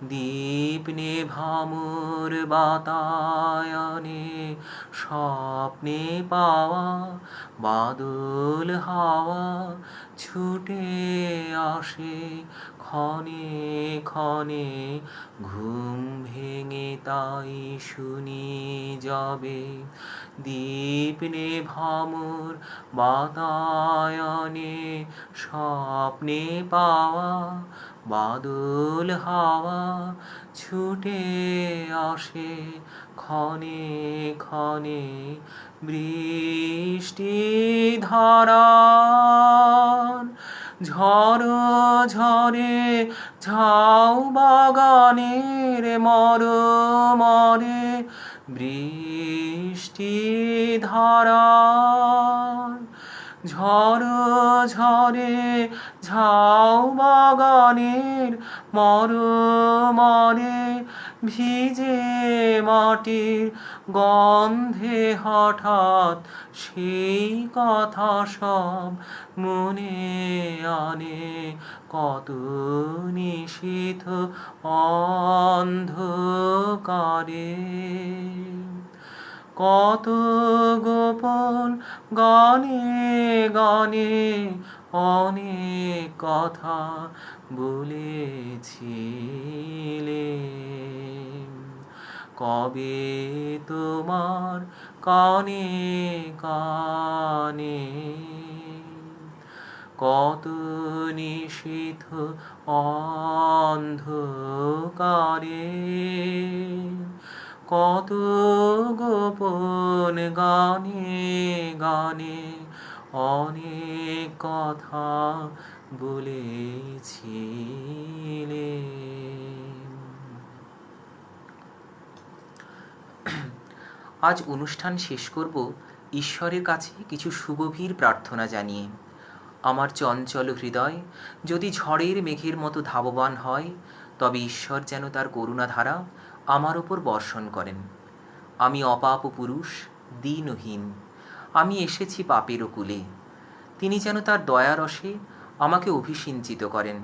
দীপ নেভামোর বাতায়নে। স্বপ্নে পাওয়া বাদল হাওয়া ছুটে আসে ক্ষণে ক্ষণে। ঘুম ভেঙে তাই শুনি যাবে, দীপ নেভামোর বাতায়নে। স্বপ্নে পাওয়া বাদল হাওয়া ছুটে আসে ক্ষণে ক্ষণে। বৃষ্টি ধারার ঝড়ো ঝরে ঝাউ বাগানের মরমরে। বৃষ্টি ধারার ঝড়ো ঝরে ঝাউ বাগানের মরমরে। ভিজে মাটির গন্ধে হঠাৎ সেই কথা সব মনে আনে, কত নিশীথ অন্ধকারে। কত গোপন গানে গানে অনেক কথা বলেছিলেন। কবে তোমার কানে কানে কত নিশীথ অন্ধকারে। কত গোপন গানে গানে অনেক কথা বলেছিলেন। আজ অনুষ্ঠান শেষ করব ঈশ্বরের কাছে কিছু সুগভীর প্রার্থনা জানিয়ে। আমার চঞ্চল হৃদয় যদি ঝড়ের মেঘের মতো ধাবমান হয়, তবে ঈশ্বর যেন তার করুণাধারা আমার ওপর বর্ষণ করেন। আমি অপাপ পুরুষ, দীনহীন, আমি এসেছি পাপের কূলে। তিনি যেন তার দয়ারসে আমাকে অভিষিঞ্চিত করেন।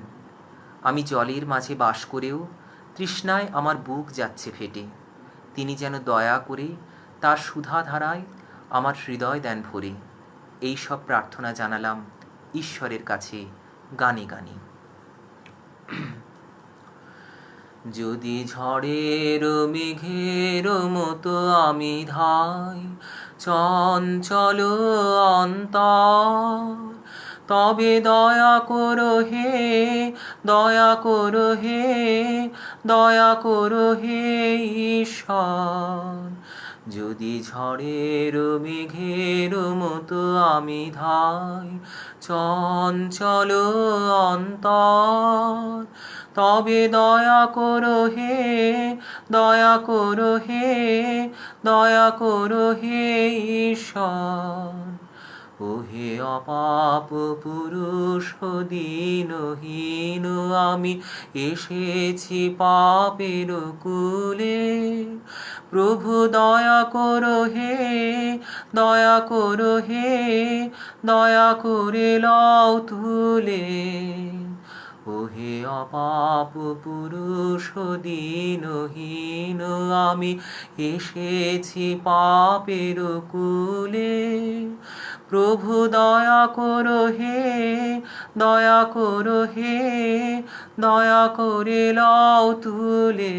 আমি জলের মাঝে বাস করেও তৃষ্ণায় আমার বুক যাচ্ছে ফেটে। তিনি যেন দয়া করে তার সুধাধারায় আমার হৃদয় দেন ভরে। এই সব প্রার্থনা জানালাম ঈশ্বরের কাছে গানে গানে। যদি ঝড়ের মেঘের মতো আমি ধাই চঞ্চল অন্তর, তবে দয়া করো হে, দয়া করো হে, দয়া করো হে ঈশ্বর। যদি ঝড়ের মেঘের মতো আমি ধাই চঞ্চল অন্তর, তবে দয়া করো হে, দয়া করো হে, দয়া করো হে ঈশ্বর। ওহে অপাপ পুরুষ দীনহীন আমি এসেছি পাপের কূলে। প্রভু দয়া করো হে, দয়া করো হে, দয়া করে লও তুলে। ওহে অপাপ পুরুষ দীনহীন আমি এসেছি পাপের কূলে। প্রভু দয়া করো হে, দয়া করো হে, দয়া করে লও তুলে।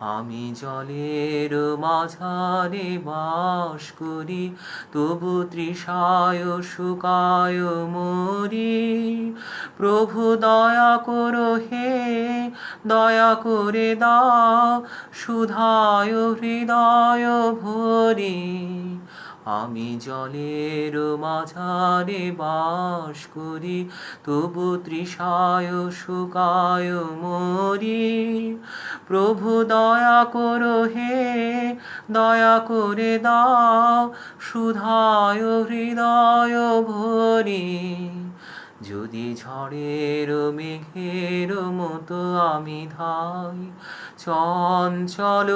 আমি জলের মাঝারে বাস করি, তবু তৃষায় শুকায় মরি। প্রভু দয়া করো হে, দয়া করে দাও সুধায় হৃদয় ভরি। আমি জলের মাঝারে বাস করি, তবু তৃষায় শুকায় মরি। প্রভু দয়া করো হে, দয়া করে দাও সুধায় হৃদয় ভরি। যদি ঝড়ের মেঘের মতো আমি ধাই চঞ্চল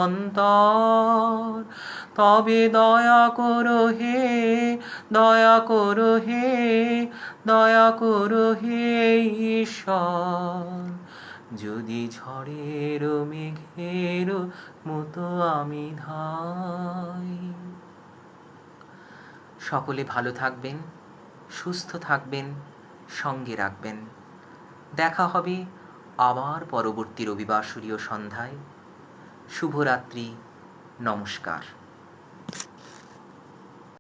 অন্তর, তবে দয়া করো হে, দয়া করো হে, দয়া করো হে ঈশ্বর। যদি ঝড়ের মেঘের মতো আমি ধাই। সকলে ভালো থাকবেন, সুস্থ থাকবেন, সঙ্গে রাখবেন। দেখা হবে আবার পরবর্তী রবিবাসরীয় সন্ধ্যায়। শুভরাত্রি, নমস্কার।